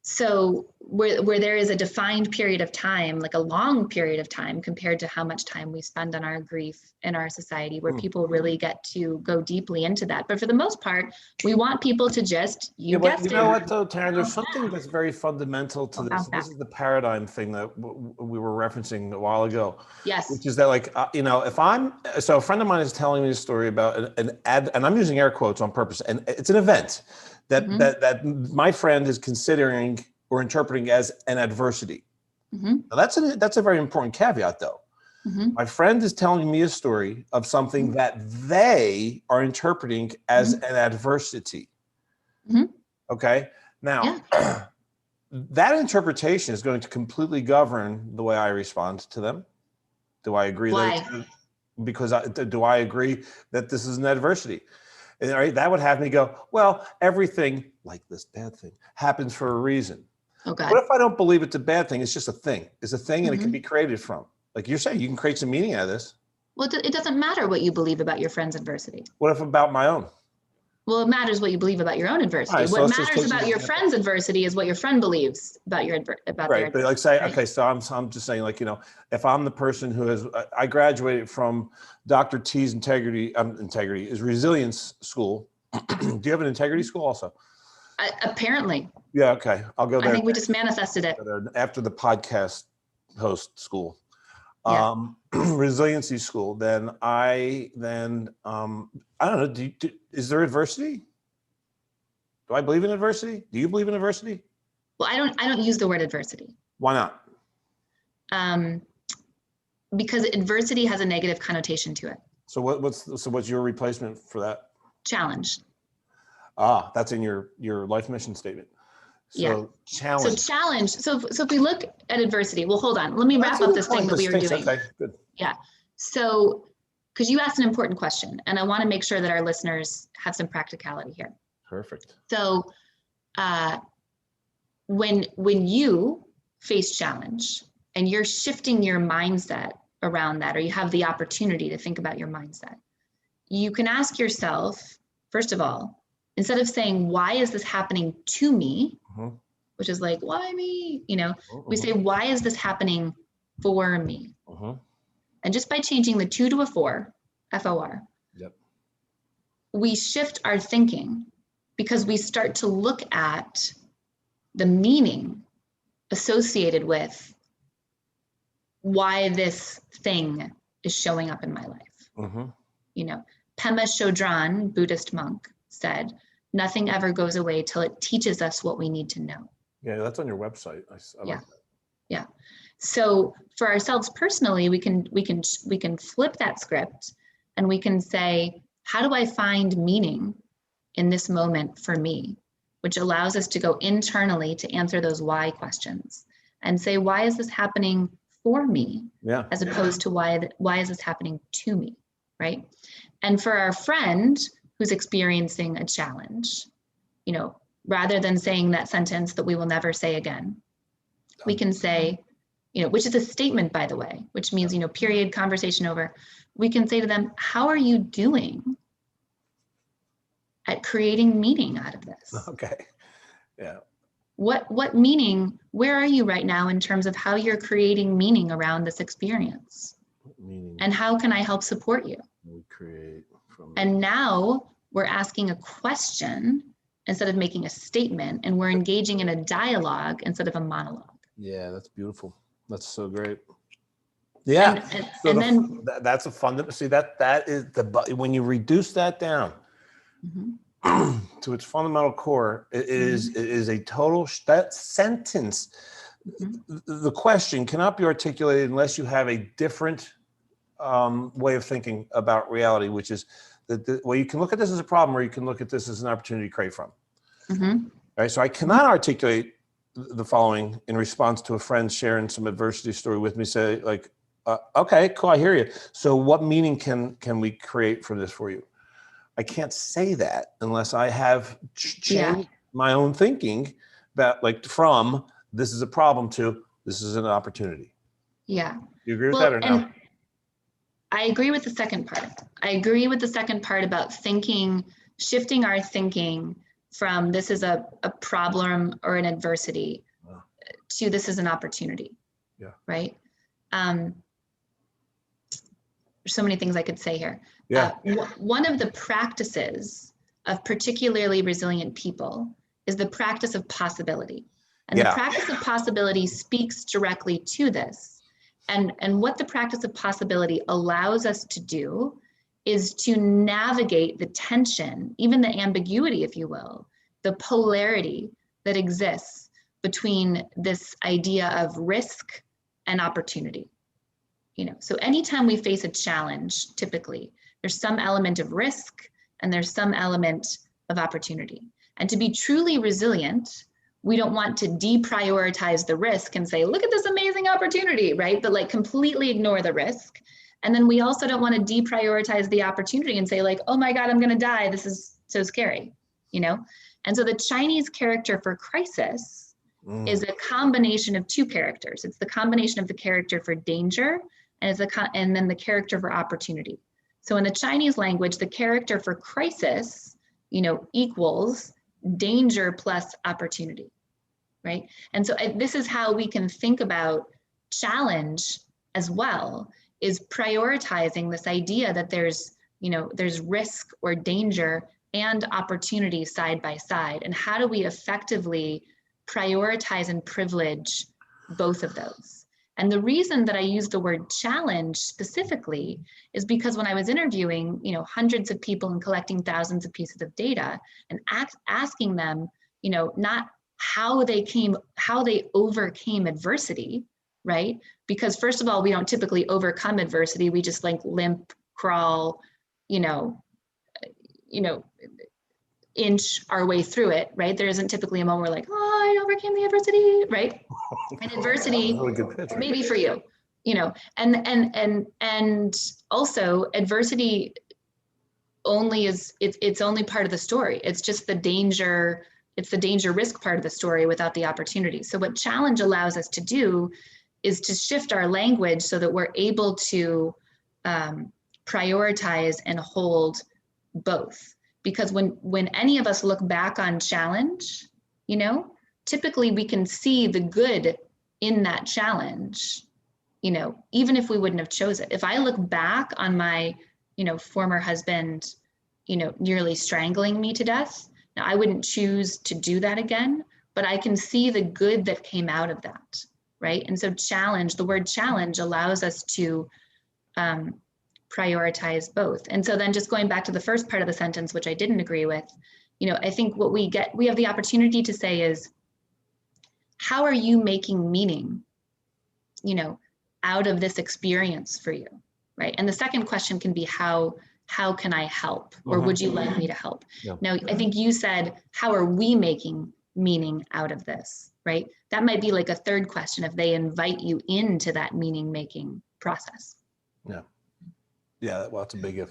So where there is a defined period of time, like a long period of time compared to how much time we spend on our grief in our society, where people really get to go deeply into that. But for the most part, we want people to just, you know what though, Taryn, there's something that's very fundamental to this. This is the paradigm thing that we were referencing a while ago. Yes. Which is that so a friend of mine is telling me a story about an ad, and I'm using air quotes on purpose, and it's an event that my friend is considering or interpreting as an adversity. Now that's a very important caveat, though. My friend is telling me a story of something that they are interpreting as an adversity. Okay. Now, that interpretation is going to completely govern the way I respond to them. Do I agree? Why? Do I agree that this is an adversity? And right, that would have me go, well, everything like this bad thing happens for a reason. Oh, God. What if I don't believe it's a bad thing? It's just a thing. It's a thing and it can be created from. Like you're saying, you can create some meaning out of this. Well, it doesn't matter what you believe about your friend's adversity. What if about my own? Well, it matters what you believe about your own adversity. Right, so what let's just matters take about your friend's adversity is what your friend believes about your about right. their But like say, okay, so I'm just saying, like, you know, if I'm the person who I graduated from Dr. T's integrity is resilience school. Do you have an integrity school also? Apparently. Yeah. Okay. I'll go there. I think we just manifested it. After the podcast host school. Yeah. Resiliency school. Then I don't know. Is there adversity? Do I believe in adversity? Do you believe in adversity? Well, I don't use the word adversity. Why not? Because adversity has a negative connotation to it. So what's your replacement for that? Challenge. That's in your life mission statement. So Yeah. challenge. So challenge. So if we look at adversity, well, hold on. Let me wrap up this thing that we were doing. Okay, good. Yeah. So, because you asked an important question, and I want to make sure that our listeners have some practicality here. Perfect. So, when you face challenge and you're shifting your mindset around that, or you have the opportunity to think about your mindset, you can ask yourself, first of all, instead of saying, why is this happening to me? Which is like, why me? You know, we say, why is this happening for me? And just by changing the 2 to a 4, FOR, we shift our thinking because we start to look at the meaning associated with why this thing is showing up in my life. You know, Pema Chodron, Buddhist monk, said, nothing ever goes away till it teaches us what we need to know. Yeah, that's on your website. I like that. Yeah. So for ourselves personally, we can flip that script and we can say, how do I find meaning in this moment for me? Which allows us to go internally to answer those why questions and say, why is this happening for me? Yeah. As opposed to why is this happening to me, right? And for our friend who's experiencing a challenge, you know, rather than saying that sentence that we will never say again, we can say, you know, which is a statement, by the way, which means, you know, period, conversation over. We can say to them, how are you doing at creating meaning out of this? Okay. Yeah. What meaning, where are you right now in terms of how you're creating meaning around this experience? Meaning. And how can I help support you? We create from. And now we're asking a question instead of making a statement, and we're engaging in a dialogue instead of a monologue. Yeah, that's beautiful. That's so great. Yeah. And that's a fun, see that is when you reduce that down to its fundamental core, it is a total, that sentence, the question cannot be articulated unless you have a different way of thinking about reality, which is that well, you can look at this as a problem, or you can look at this as an opportunity to create from. Right. So I cannot articulate the following in response to a friend sharing some adversity story with me. Say like, okay, cool, I hear you. So what meaning can we create from this for you? I can't say that unless I have changed my own thinking about, like, from this is a problem to this is an opportunity. Yeah. You agree with that or no? I agree with the second part. I agree with the second part about thinking, shifting our thinking from this is a problem or an adversity to this is an opportunity. Yeah. Right. There's so many things I could say here. Yeah. One of the practices of particularly resilient people is the practice of possibility. And the practice of possibility speaks directly to this. And what the practice of possibility allows us to do is to navigate the tension, even the ambiguity, if you will, the polarity that exists between this idea of risk and opportunity. So anytime we face a challenge, typically there's some element of risk and there's some element of opportunity. And to be truly resilient, we don't want to deprioritize the risk and say, look at this amazing opportunity, right? But like completely ignore the risk. And then we also don't want to deprioritize the opportunity and say like, oh my God, I'm going to die. This is so scary, And so the Chinese character for crisis is a combination of two characters. It's the combination of the character for danger and then the character for opportunity. So in the Chinese language, the character for crisis, equals danger plus opportunity, right? And so this is how we can think about challenge as well, is prioritizing this idea that there's risk or danger and opportunity side by side. And how do we effectively prioritize and privilege both of those? And the reason that I use the word challenge specifically is because when I was interviewing, hundreds of people and collecting thousands of pieces of data and asking them, not how they overcame adversity, right? Because first of all, we don't typically overcome adversity. We just like limp, crawl, inch our way through it, right? There isn't typically a moment where like, oh, I overcame the adversity, right? And adversity, maybe for you, and also adversity it's only part of the story. It's just the danger risk part of the story without the opportunity. So what challenge allows us to do is to shift our language so that we're able to prioritize and hold both. Because when any of us look back on challenge, typically we can see the good in that challenge, even if we wouldn't have chose it. If I look back on my, former husband, nearly strangling me to death, now I wouldn't choose to do that again, but I can see the good that came out of that, right? And so the word challenge allows us to prioritize both. And so then just going back to the first part of the sentence, which I didn't agree with, I think what we have the opportunity to say is, how are you making meaning, out of this experience for you, right? And the second question can be, how can I help? Or would you like me to help? Yeah. Now, I think you said, how are we making meaning out of this, right? That might be like a third question if they invite you into that meaning-making process. Yeah. Yeah, well, that's a big if.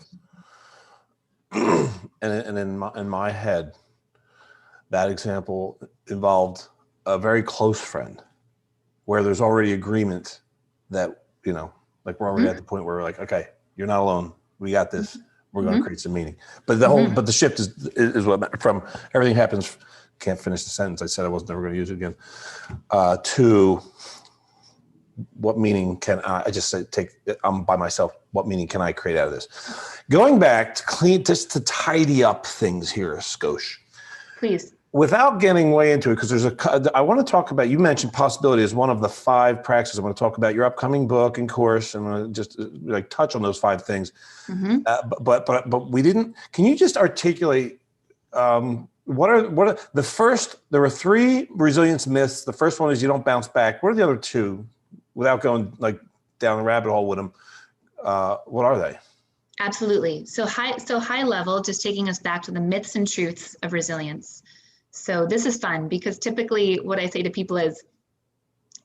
And in my head, that example involved a very close friend where there's already agreement that, like we're already at the point where we're like, okay, you're not alone. We got this. We're going to create some meaning. But but the shift is what from everything happens. Can't finish the sentence. I said I was never going to use it again. To what meaning can I just say, I'm by myself. What meaning can I create out of this? Going back to just to tidy up things here, Skosh. Please. Without getting way into it, because I want to talk about, you mentioned possibility as one of the 5 practices. I want to talk about your upcoming book and course, and just like touch on those 5 things. But we didn't. Can you just articulate what are the first? There were 3 resilience myths. The first one is you don't bounce back. What are the other 2? Without going like down the rabbit hole with them, what are they? Absolutely. So high level, just taking us back to the myths and truths of resilience. So this is fun because typically what I say to people is,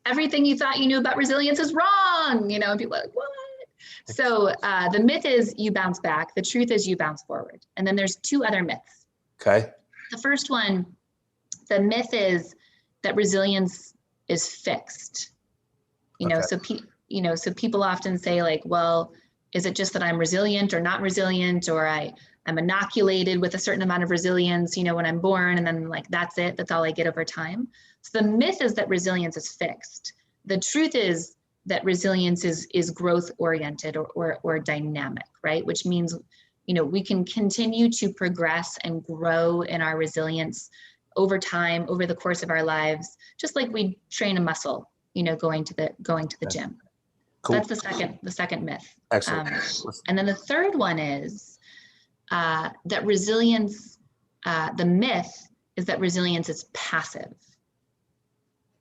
everything you thought you knew about resilience is wrong. And people are like, what? So the myth is you bounce back. The truth is you bounce forward. And then there's 2 other myths. Okay. The first one, the myth is that resilience is fixed. So people often say like, well, is it just that I'm resilient or not resilient, or I'm inoculated with a certain amount of resilience, when I'm born, and then like, that's it, that's all I get over time. So the myth is that resilience is fixed. The truth is that resilience is growth oriented or dynamic, right? Which means, we can continue to progress and grow in our resilience over time, over the course of our lives, just like we train a muscle, going to the gym. Cool. That's the second myth. Excellent. And then the third one is that resilience, the myth is that resilience is passive.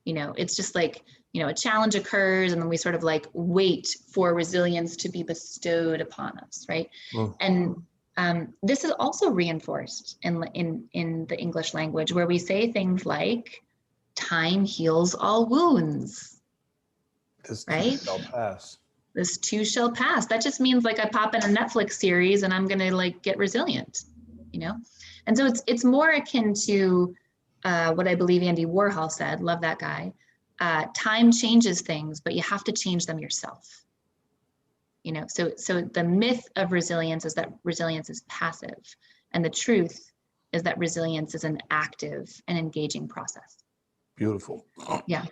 It's just like, a challenge occurs and then we sort of like wait for resilience to be bestowed upon us, right? And this is also reinforced in the English language, where we say things like, time heals all wounds, This right? too shall pass. This too shall pass. That just means like I pop in a Netflix series and I'm gonna like get resilient, And so it's more akin to what I believe Andy Warhol said. Love that guy. Time changes things, but you have to change them yourself. So the myth of resilience is that resilience is passive, and the truth is that resilience is an active and engaging process. Beautiful. Yeah.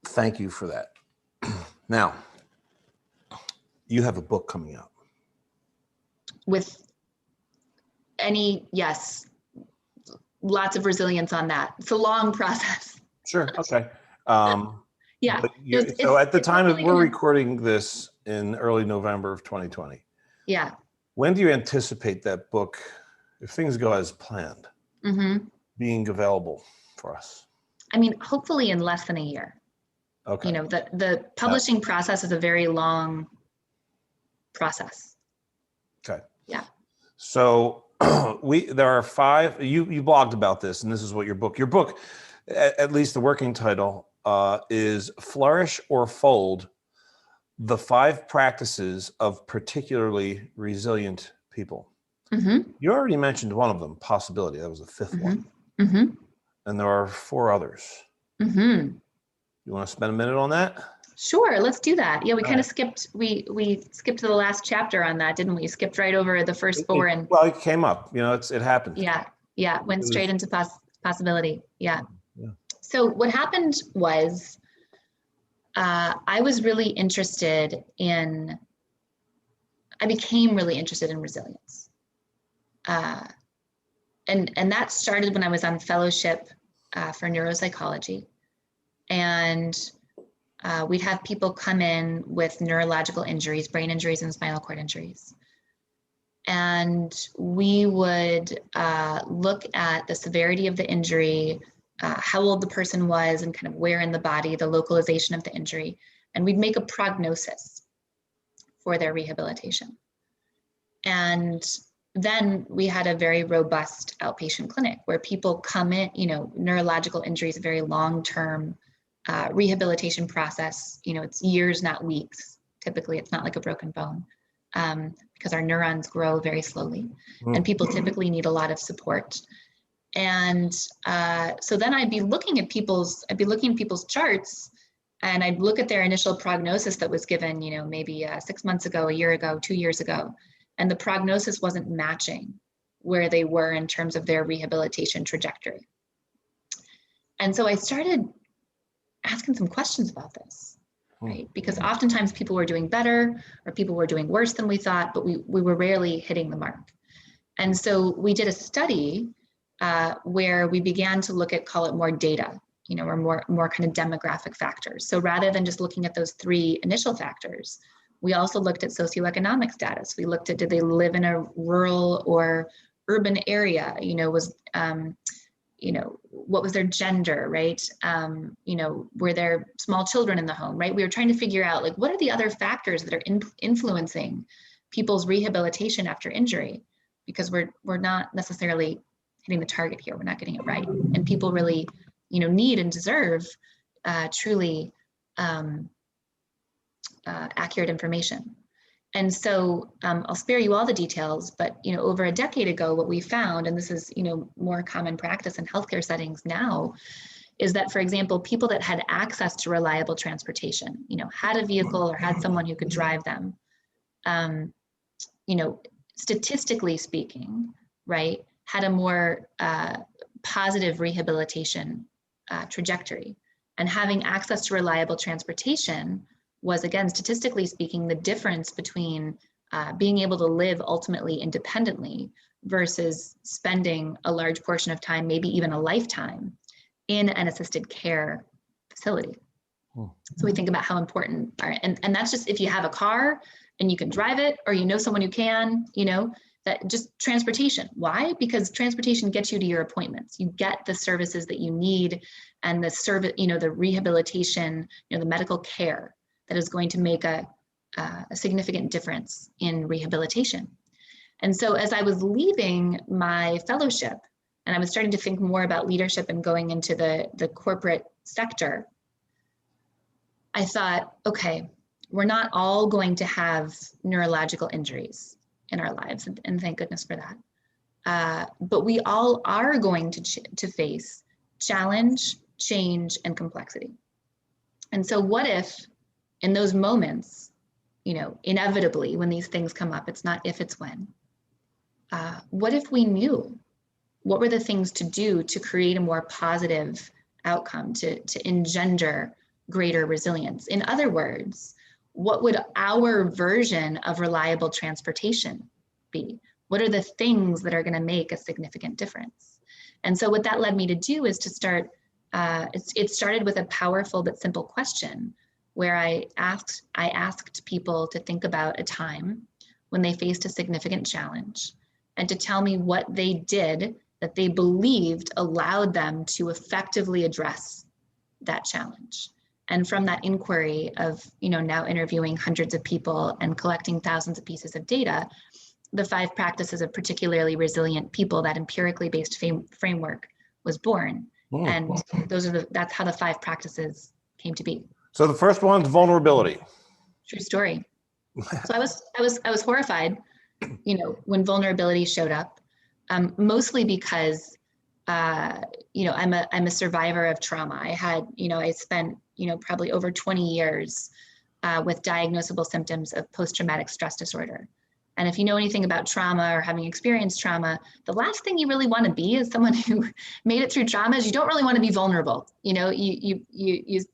Thank you for that. Now, you have a book coming out. Yes, lots of resilience on that. It's a long process. Sure. Okay. Yeah. So at the time that we're recording this in early November of 2020. Yeah. When do you anticipate that book, if things go as planned, being available for us? I mean, hopefully in less than a year. Okay. The publishing process is a very long process. Okay. Yeah. So there are 5, you blogged about this, and this is what your book, at least the working title, is Flourish or Fold, the 5 practices of particularly resilient people. You already mentioned one of them, possibility. That was the 5th one. And there are 4 others. You want to spend a minute on that? Sure, let's do that. Yeah, we kind of skipped. We skipped to the last chapter on that, didn't we? Skipped right over the first 4 and. Well, it came up. It happened. Yeah. Went straight into possibility. Yeah. So what happened was, I became really interested in resilience, and that started when I was on fellowship for neuropsychology, and we'd have people come in with neurological injuries, brain injuries and spinal cord injuries. And we would look at the severity of the injury, how old the person was, and kind of where in the body, the localization of the injury. And we'd make a prognosis for their rehabilitation. And then we had a very robust outpatient clinic where people come in, neurological injuries, a very long-term rehabilitation process. It's years, not weeks. Typically, it's not like a broken bone, because our neurons grow very slowly, and people typically need a lot of support. And so then I'd be looking at people's charts, and I'd look at their initial prognosis that was given, maybe 6 months ago, a year ago, 2 years ago, and the prognosis wasn't matching where they were in terms of their rehabilitation trajectory. And so I started asking some questions about this, right? Because oftentimes people were doing better or people were doing worse than we thought, but we were rarely hitting the mark. And so we did a study where we began to look at, call it more data, or more kind of demographic factors. So rather than just looking at those 3 initial factors, we also looked at socioeconomic status. We looked at, did they live in a rural or urban area? What was their gender, right? Were there small children in the home, right? We were trying to figure out, like, what are the other factors that are influencing people's rehabilitation after injury? Because we're not necessarily hitting the target here. We're not getting it right. And people really, need and deserve truly accurate information. And so I'll spare you all the details, but over a decade ago, what we found, and this is more common practice in healthcare settings now, is that, for example, people that had access to reliable transportation, had a vehicle or had someone who could drive them, statistically speaking, right, had a more positive rehabilitation trajectory. And having access to reliable transportation was, again, statistically speaking, the difference between being able to live ultimately independently versus spending a large portion of time, maybe even a lifetime, in an assisted care facility. So we think about how important, and that's just if you have a car and you can drive it, or someone who can, that just transportation. Why? Because transportation gets you to your appointments. You get the services that you need and the service, the rehabilitation, the medical care that is going to make a significant difference in rehabilitation. And so as I was leaving my fellowship and I was starting to think more about leadership and going into the corporate sector, I thought, okay, we're not all going to have neurological injuries in our lives, and thank goodness for that. But we all are going to face challenge, change, and complexity. And so what if in those moments, inevitably when these things come up, it's not if, it's when, what if we knew what were the things to do to create a more positive outcome, to engender greater resilience? In other words, what would our version of reliable transportation be? What are the things that are going to make a significant difference? And so what that led me to do is to start, it started with a powerful but simple question where I asked people to think about a time when they faced a significant challenge and to tell me what they did that they believed allowed them to effectively address that challenge. And from that inquiry of, now interviewing hundreds of people and collecting thousands of pieces of data, the 5 practices of particularly resilient people, that empirically based framework, was born. And that's how the 5 practices came to be. So the first one's vulnerability. True story. So I was horrified, when vulnerability showed up, mostly because, I'm a survivor of trauma. I had, I spent, probably over 20 years with diagnosable symptoms of post-traumatic stress disorder. And if you know anything about trauma or having experienced trauma, the last thing you really want to be is someone who made it through trauma. Is you don't really want to be vulnerable. You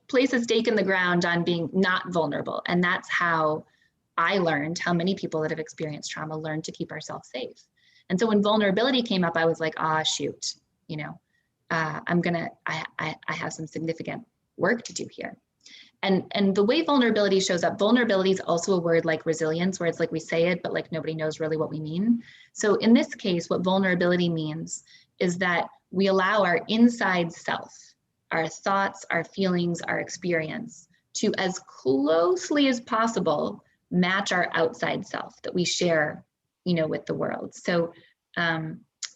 place a stake in the ground on being not vulnerable. And that's how I learned, how many people that have experienced trauma learn to keep ourselves safe. And so when vulnerability came up, I was like, shoot, I have some significant work to do here. And the way vulnerability shows up, vulnerability is also a word like resilience, where it's like we say it, but like nobody knows really what we mean. So in this case, what vulnerability means is that we allow our inside self, our thoughts, our feelings, our experience, to as closely as possible match our outside self that we share, with the world. So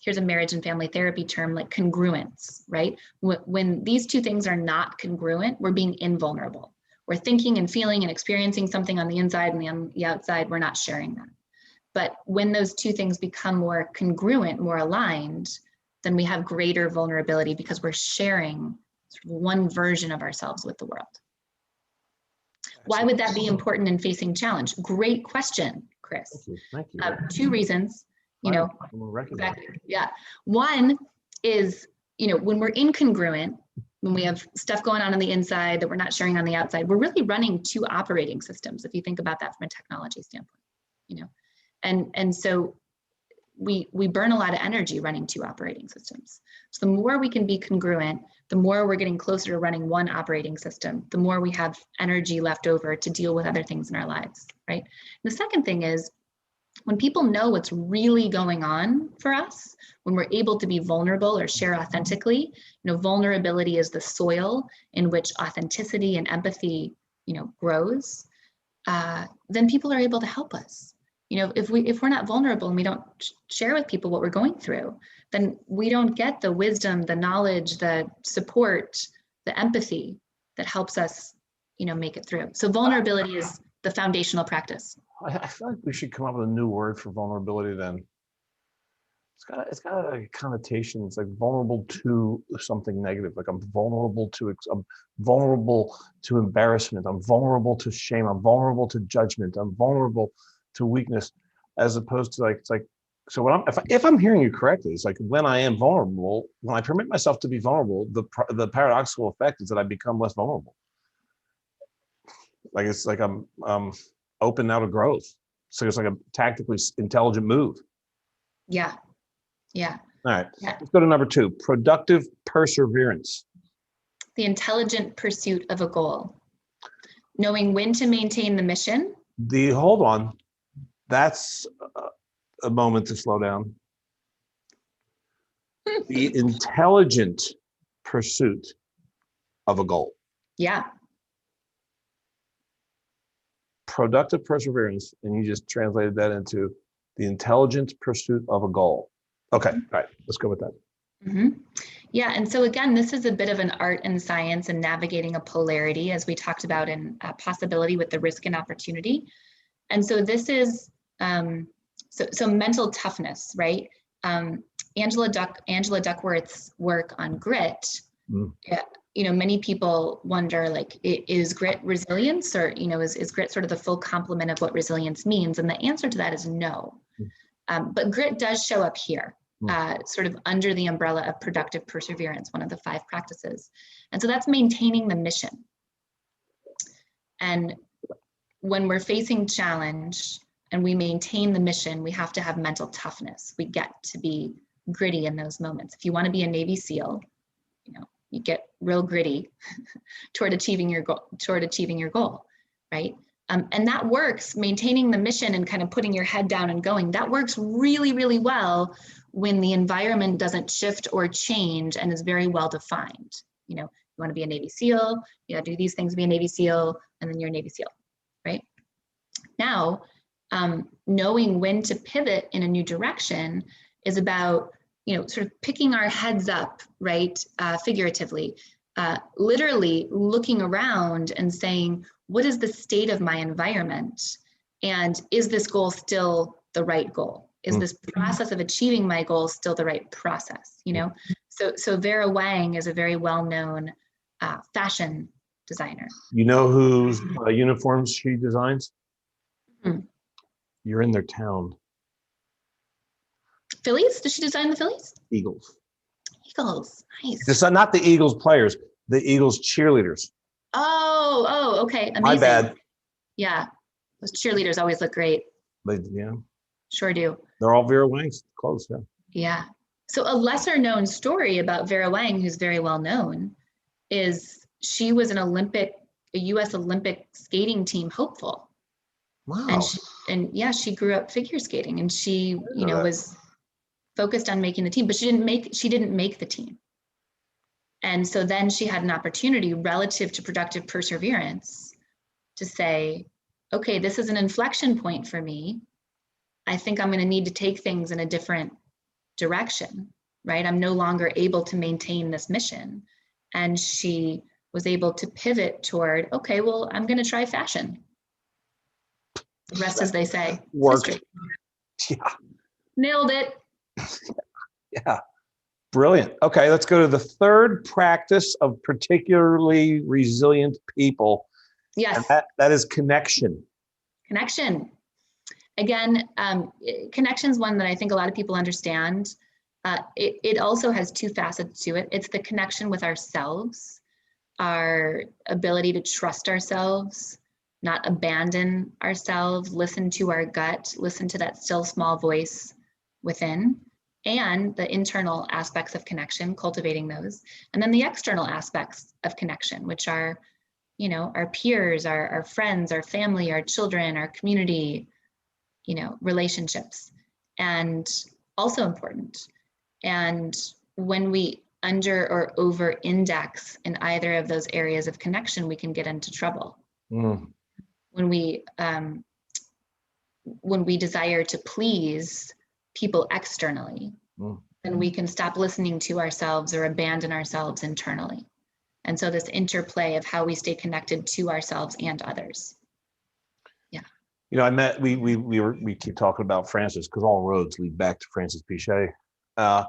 here's a marriage and family therapy term, like congruence, right? When these two things are not congruent, we're being invulnerable. We're thinking and feeling and experiencing something on the inside, and on the outside, we're not sharing that. But when those two things become more congruent, more aligned, then we have greater vulnerability because we're sharing sort of one version of ourselves with the world. Why would that be important in facing challenge? Great question, Chris. Thank you. 2 reasons, exactly. Yeah. One is, when we're incongruent, when we have stuff going on the inside that we're not sharing on the outside, we're really running 2 operating systems, if you think about that from a technology standpoint, and so we burn a lot of energy running 2 operating systems. So the more we can be congruent, the more we're getting closer to running 1 operating system, the more we have energy left over to deal with other things in our lives, right? And the second thing is, when people know what's really going on for us, when we're able to be vulnerable or share authentically, vulnerability is the soil in which authenticity and empathy, grows, then people are able to help us. If we're not vulnerable and we don't share with people what we're going through, then we don't get the wisdom, the knowledge, the support, the empathy that helps us, make it through. So vulnerability is the foundational practice. I feel like we should come up with a new word for vulnerability then. It's got a connotation. It's like vulnerable to something negative. Like I'm vulnerable to embarrassment. I'm vulnerable to shame. I'm vulnerable to judgment. I'm vulnerable to weakness, as opposed to it's like, so if I'm hearing you correctly, it's like when I am vulnerable, when I permit myself to be vulnerable, the paradoxical effect is that I become less vulnerable. Like it's like I'm open now to growth. So it's like a tactically intelligent move. Yeah. All right. Yeah. Let's go to number 2, productive perseverance. The intelligent pursuit of a goal. Knowing when to maintain the mission. Hold on. That's a moment to slow down. The intelligent pursuit of a goal. Yeah. Productive perseverance, and you just translated that into the intelligent pursuit of a goal. Okay, all right, let's go with that. Mm-hmm. Yeah, and so again, this is a bit of an art and science and navigating a polarity, as we talked about in possibility with the risk and opportunity. And so this is so mental toughness, right? Angela Duckworth's work on grit. Many people wonder, like, is grit resilience, or is grit sort of the full complement of what resilience means? And the answer to that is no. But grit does show up here. Sort of under the umbrella of productive perseverance, one of the 5 practices. And so that's maintaining the mission. And when we're facing challenge and we maintain the mission, we have to have mental toughness. We get to be gritty in those moments. If you want to be a Navy SEAL, you get real gritty toward achieving your goal, right? And that works, maintaining the mission and kind of putting your head down and going. That works really, really well when the environment doesn't shift or change and is very well defined. You want to be a Navy SEAL, you do these things to be a Navy SEAL, and then you're a Navy SEAL, right? Now, knowing when to pivot in a new direction is about, sort of picking our heads up, right? Figuratively, literally looking around and saying, what is the state of my environment? And is this goal still the right goal? Is this process of achieving my goal still the right process? So Vera Wang is a very well-known fashion designer. You know whose uniforms she designs? You're in their town. Phillies? Does she design the Phillies? Eagles. Eagles, nice. This is not the Eagles players, the Eagles cheerleaders. Oh, okay, amazing. My bad. Yeah, those cheerleaders always look great. Yeah. Sure do. They're all Vera Wang's clothes, yeah. Yeah. So a lesser known story about Vera Wang, who's very well known, is she was a U.S. Olympic skating team hopeful. Wow. And she grew up figure skating, and she, was focused on making the team, but she didn't make the team. And so then she had an opportunity relative to productive perseverance to say, okay, this is an inflection point for me. I think I'm going to need to take things in a different direction, right? I'm no longer able to maintain this mission. And she was able to pivot toward, okay, well, I'm going to try fashion. The rest, as they say, worked. history. Yeah. Nailed it. Yeah. Brilliant. Okay, let's go to the third practice of particularly resilient people. Yes. And that is connection. Connection. Again, connection is one that I think a lot of people understand. It also has 2 facets to it. It's the connection with ourselves, our ability to trust ourselves, not abandon ourselves, listen to our gut, listen to that still small voice within, and the internal aspects of connection, cultivating those. And then the external aspects of connection, which are, our peers, our friends, our family, our children, our community, relationships, and also important. And when we under or over index in either of those areas of connection, we can get into trouble. When we desire to please people externally, then we can stop listening to ourselves or abandon ourselves internally. And so this interplay of how we stay connected to ourselves and others. I met, we keep talking about Francis because all roads lead back to Francis Pichet. I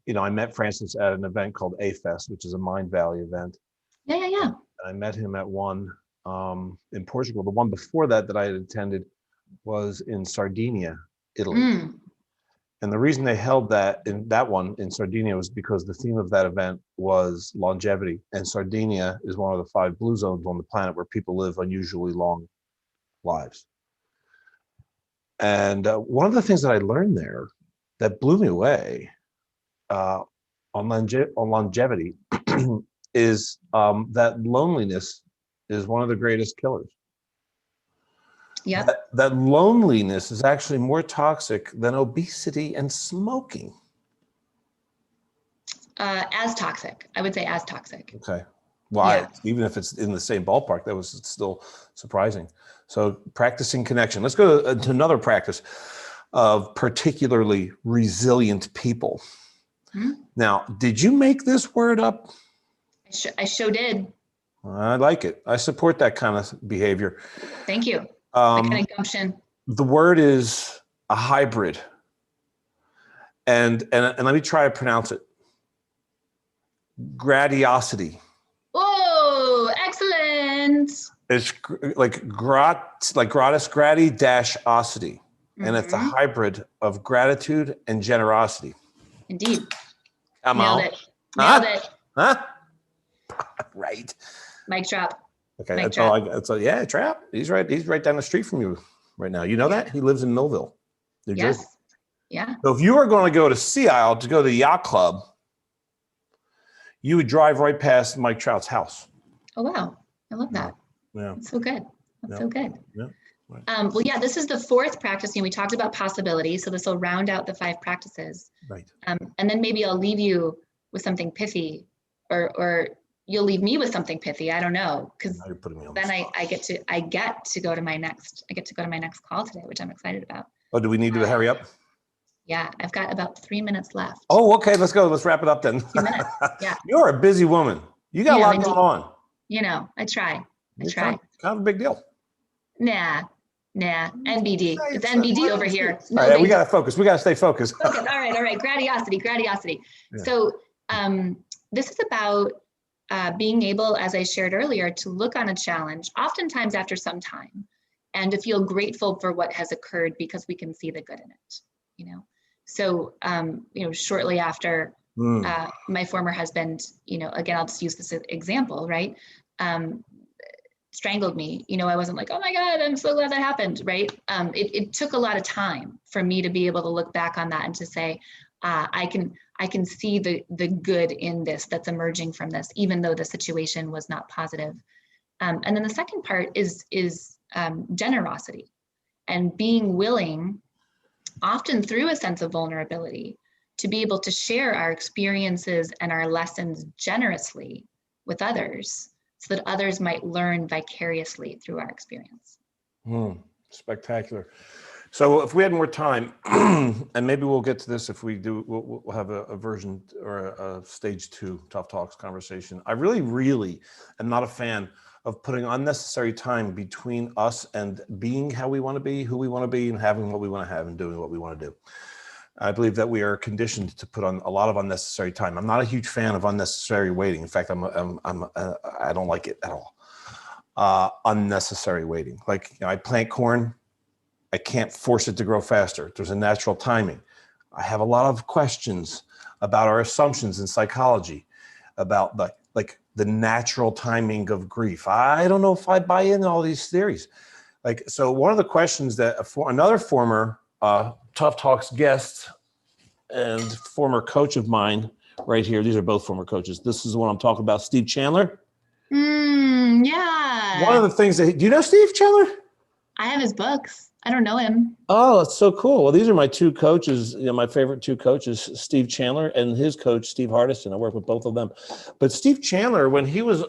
met Francis at an event called A-Fest, which is a Mind Valley event. Yeah. And I met him at one in Portugal. The one before that I had attended was in Sardinia, Italy. And the reason they held that one in Sardinia was because the theme of that event was longevity. And Sardinia is one of the 5 blue zones on the planet where people live unusually long lives. And one of the things that I learned there that blew me away on longevity is that loneliness is one of the greatest killers. Yep. that loneliness is actually more toxic than obesity and smoking. As toxic. I would say as toxic. Okay. Why? Even if it's in the same ballpark, that was still surprising. So practicing connection. Let's go to another practice of particularly resilient people. Hmm? Now, did you make this word up? I sure did. I like it. I support that kind of behavior. Thank you. That kind of gumption. The word is a hybrid. And let me try to pronounce it. Gradiosity. Oh, excellent. It's like gratis grati dash osity. And it's a hybrid of gratitude and generosity. Indeed. Come Nailed on. it. Nailed it. Huh? Right. Mic drop. Okay. Mic That's drop. all I got. Yeah, Trap. He's right down the street from you right now. You know that? He lives in Millville, New Jersey. Yeah. So if you were going to go to Sea Isle to go to the yacht club, you would drive right past Mike Trout's house. Oh, wow. I love that. Yeah. That's so good. That's so good. Yeah. Right. Well, yeah, this is the fourth practice. We talked about possibility. So this will round out the 5 practices. Right. And then maybe I'll leave you with something pithy, or you'll leave me with something pithy. I don't know, because then I get to go to my next call today, which I'm excited about. Oh, do we need to hurry up? Yeah, I've got about 3 minutes left. Oh, okay. Let's go. Let's wrap it up then. 2 minutes. Yeah. You're a busy woman. You got a lot going on. I try. Kind of a big deal. Nah. NBD. It's NBD over here. All right, we got to focus. We got to stay focused. Focus. All right. Gradiosity. Yeah. So this is about being able, as I shared earlier, to look on a challenge, oftentimes after some time, and to feel grateful for what has occurred because we can see the good in it. So shortly after my former husband, again, I'll just use this example, right? Strangled me. I wasn't like, oh my God, I'm so glad that happened, right? It took a lot of time for me to be able to look back on that and to say, I can see the good in this that's emerging from this, even though the situation was not positive. And then the second part is generosity, and being willing, often through a sense of vulnerability, to be able to share our experiences and our lessons generously with others, so that others might learn vicariously through our experience. Spectacular. So if we had more time, and maybe we'll get to this if we do, we'll have a version or a stage 2 Tough Talks conversation. I really am not a fan of putting unnecessary time between us and being how we want to be, who we want to be, and having what we want to have and doing what we want to do. I believe that we are conditioned to put on a lot of unnecessary time. I'm not a huge fan of unnecessary waiting. In fact, I don't like it at all. Unnecessary waiting. Like, I plant corn, I can't force it to grow faster. There's a natural timing. I have a lot of questions about our assumptions in psychology, about the natural timing of grief. I don't know if I buy into all these theories. So one of the questions that another former Tough Talks guest and former coach of mine right here, these are both former coaches. This is the one I'm talking about, Steve Chandler. Yeah. One of the things do you know Steve Chandler? I have his books. I don't know him. Oh, that's so cool. Well, these are my 2 coaches, my favorite 2 coaches, Steve Chandler and his coach, Steve Hardison. I work with both of them. But Steve Chandler, when he was,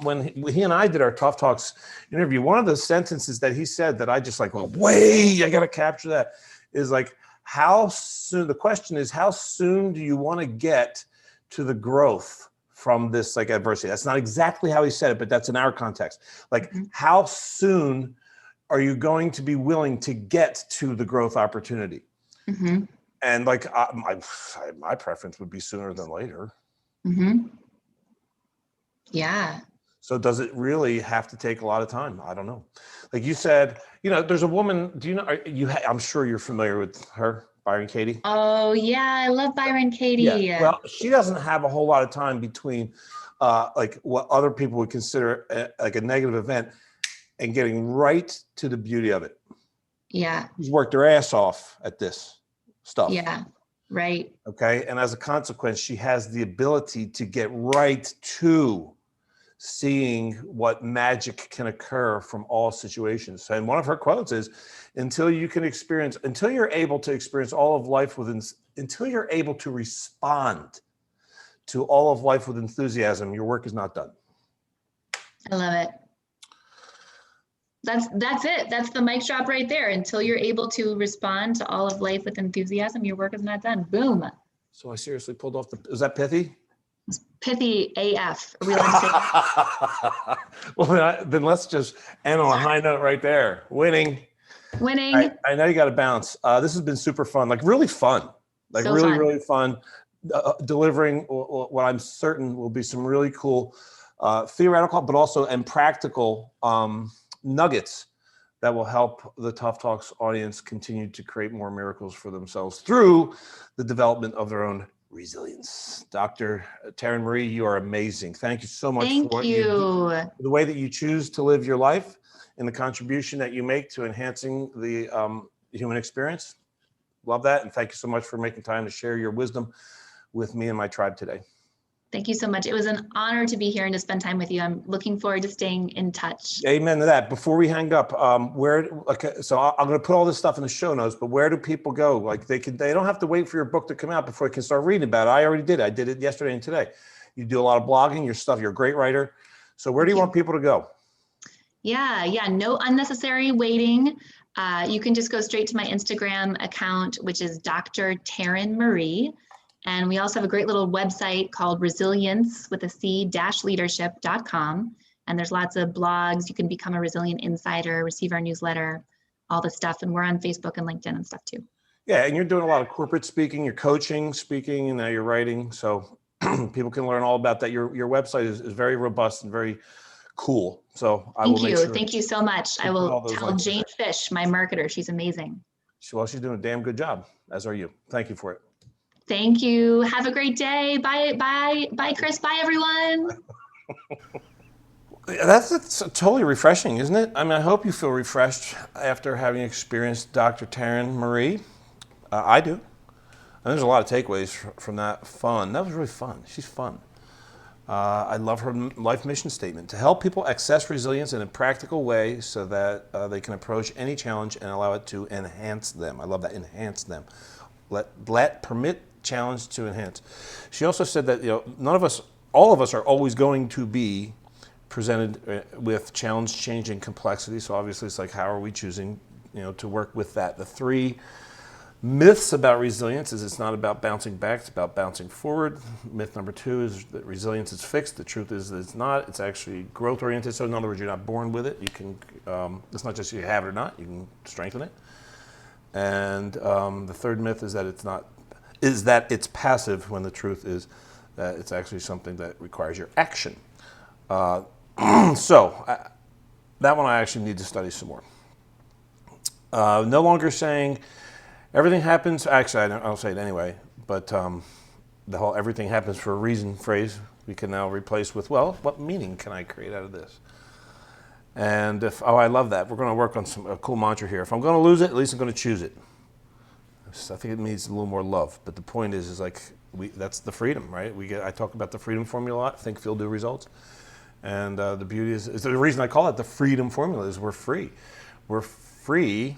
when he and I did our Tough Talks interview, one of the sentences that he said that I just I got to capture that, is how soon, the question is, how soon do you want to get to the growth from this adversity? That's not exactly how he said it, but that's in our context. How soon are you going to be willing to get to the growth opportunity? Mm-hmm. And my preference would be sooner than later. Mm-hmm. Yeah. So does it really have to take a lot of time? I don't know. Like you said, there's a woman, I'm sure you're familiar with her, Byron Katie. Oh yeah. I love Byron Katie. Yeah. Well, she doesn't have a whole lot of time between what other people would consider a negative event and getting right to the beauty of it. Yeah. She's worked her ass off at this stuff. Yeah. Right. Okay. And as a consequence, she has the ability to get right to seeing what magic can occur from all situations. And one of her quotes is, until you're able to experience all of life until you're able to respond to all of life with enthusiasm, your work is not done. I love it. That's it. That's the mic drop right there. Until you're able to respond to all of life with enthusiasm, your work is not done. Boom. So I seriously pulled off is that pithy? It's pithy AF. Are we allowed to say? Well, then let's just end on a high note right there. Winning. I know you got to bounce. This has been super fun, like really fun, like so really, really fun. Delivering what I'm certain will be some really cool theoretical, but also and practical nuggets that will help the Tough Talks audience continue to create more miracles for themselves through the development of their own resilience. Dr. Taryn Marie, you are amazing. Thank you so much for what you do, the way that you choose to live your life and the contribution that you make to enhancing the human experience. Love that. And thank you so much for making time to share your wisdom with me and my tribe today. Thank you so much. It was an honor to be here and to spend time with you. I'm looking forward to staying in touch. Amen to that. Before we hang up, I'm going to put all this stuff in the show notes, but where do people go? Like they don't have to wait for your book to come out before they can start reading about it. I already did. I did it yesterday and today. You do a lot of blogging, you're a great writer. So where do you want people to go? Yeah. No unnecessary waiting. You can just go straight to my Instagram account, which is Dr. Taryn Marie. And we also have a great little website called resilience with a c-leadership.com. And there's lots of blogs. You can become a Resilient Insider, receive our newsletter, all the stuff. And we're on Facebook and LinkedIn and stuff too. Yeah, and you're doing a lot of corporate speaking, you're coaching, speaking, and now you're writing. So people can learn all about that. Your website is very robust and very cool. So Thank you so much. I will tell Jane Fish, my marketer. She's amazing. Well, she's doing a damn good job, as are you. Thank you for it. Thank you. Have a great day. Bye, Chris. Bye, everyone. That's totally refreshing, isn't it? I mean, I hope you feel refreshed after having experienced Dr. Taryn Marie. I do. And there's a lot of takeaways from that. Fun. That was really fun. She's fun. I love her life mission statement: to help people access resilience in a practical way so that they can approach any challenge and allow it to enhance them. I love that, enhance them. Permit challenge to enhance. She also said that all of us are always going to be presented with challenge, change, and complexity. So obviously it's like, how are we choosing to work with that? The 3 myths about resilience is it's not about bouncing back, it's about bouncing forward. Myth number 2 is that resilience is fixed. The truth is that it's not. It's actually growth oriented. So in other words, you're not born with it. You can, it's not just you have it or not, you can strengthen it. And the 3rd myth is that it's passive, when the truth is that it's actually something that requires your action. That one I actually need to study some more. No longer saying everything happens. Actually, I'll say it anyway. But the whole "everything happens for a reason" phrase we can now replace with, well, what meaning can I create out of this? And I love that. We're going to work on a cool mantra here. If I'm going to lose it, at least I'm going to choose it. I think it needs a little more love. But the point is that's the freedom, right? I talk about the freedom formula a lot: think, feel, do, results. And the beauty is the reason I call it the freedom formula is we're free. We're free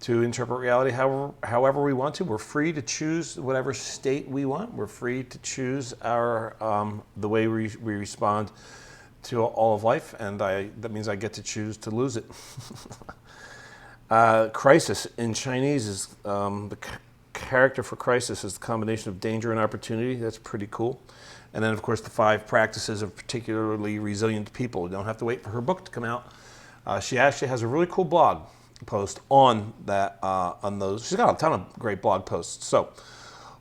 to interpret reality however we want to. We're free to choose whatever state we want. We're free to choose the way we respond to all of life, and that means I get to choose to lose it. Crisis in Chinese is the character for crisis is the combination of danger and opportunity. That's pretty cool. And then, of course, the 5 practices of particularly resilient people. You don't have to wait for her book to come out. She actually has a really cool blog post on that. On those, she's got a ton of great blog posts. So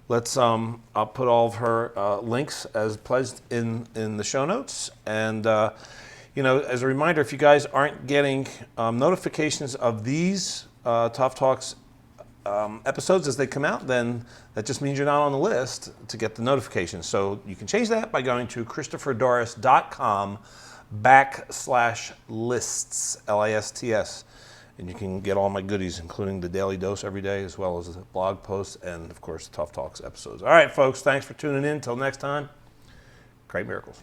let's. I'll put all of her links as pledged in the show notes. And as a reminder, if you guys aren't getting notifications of these Tough Talks episodes as they come out, then that just means you're not on the list to get the notifications. So you can change that by going to christopherdoris.com/lists, LISTS, and you can get all my goodies, including the daily dose every day, as well as the blog posts and, of course, Tough Talks episodes. All right, folks, thanks for tuning in. Until next time, create miracles.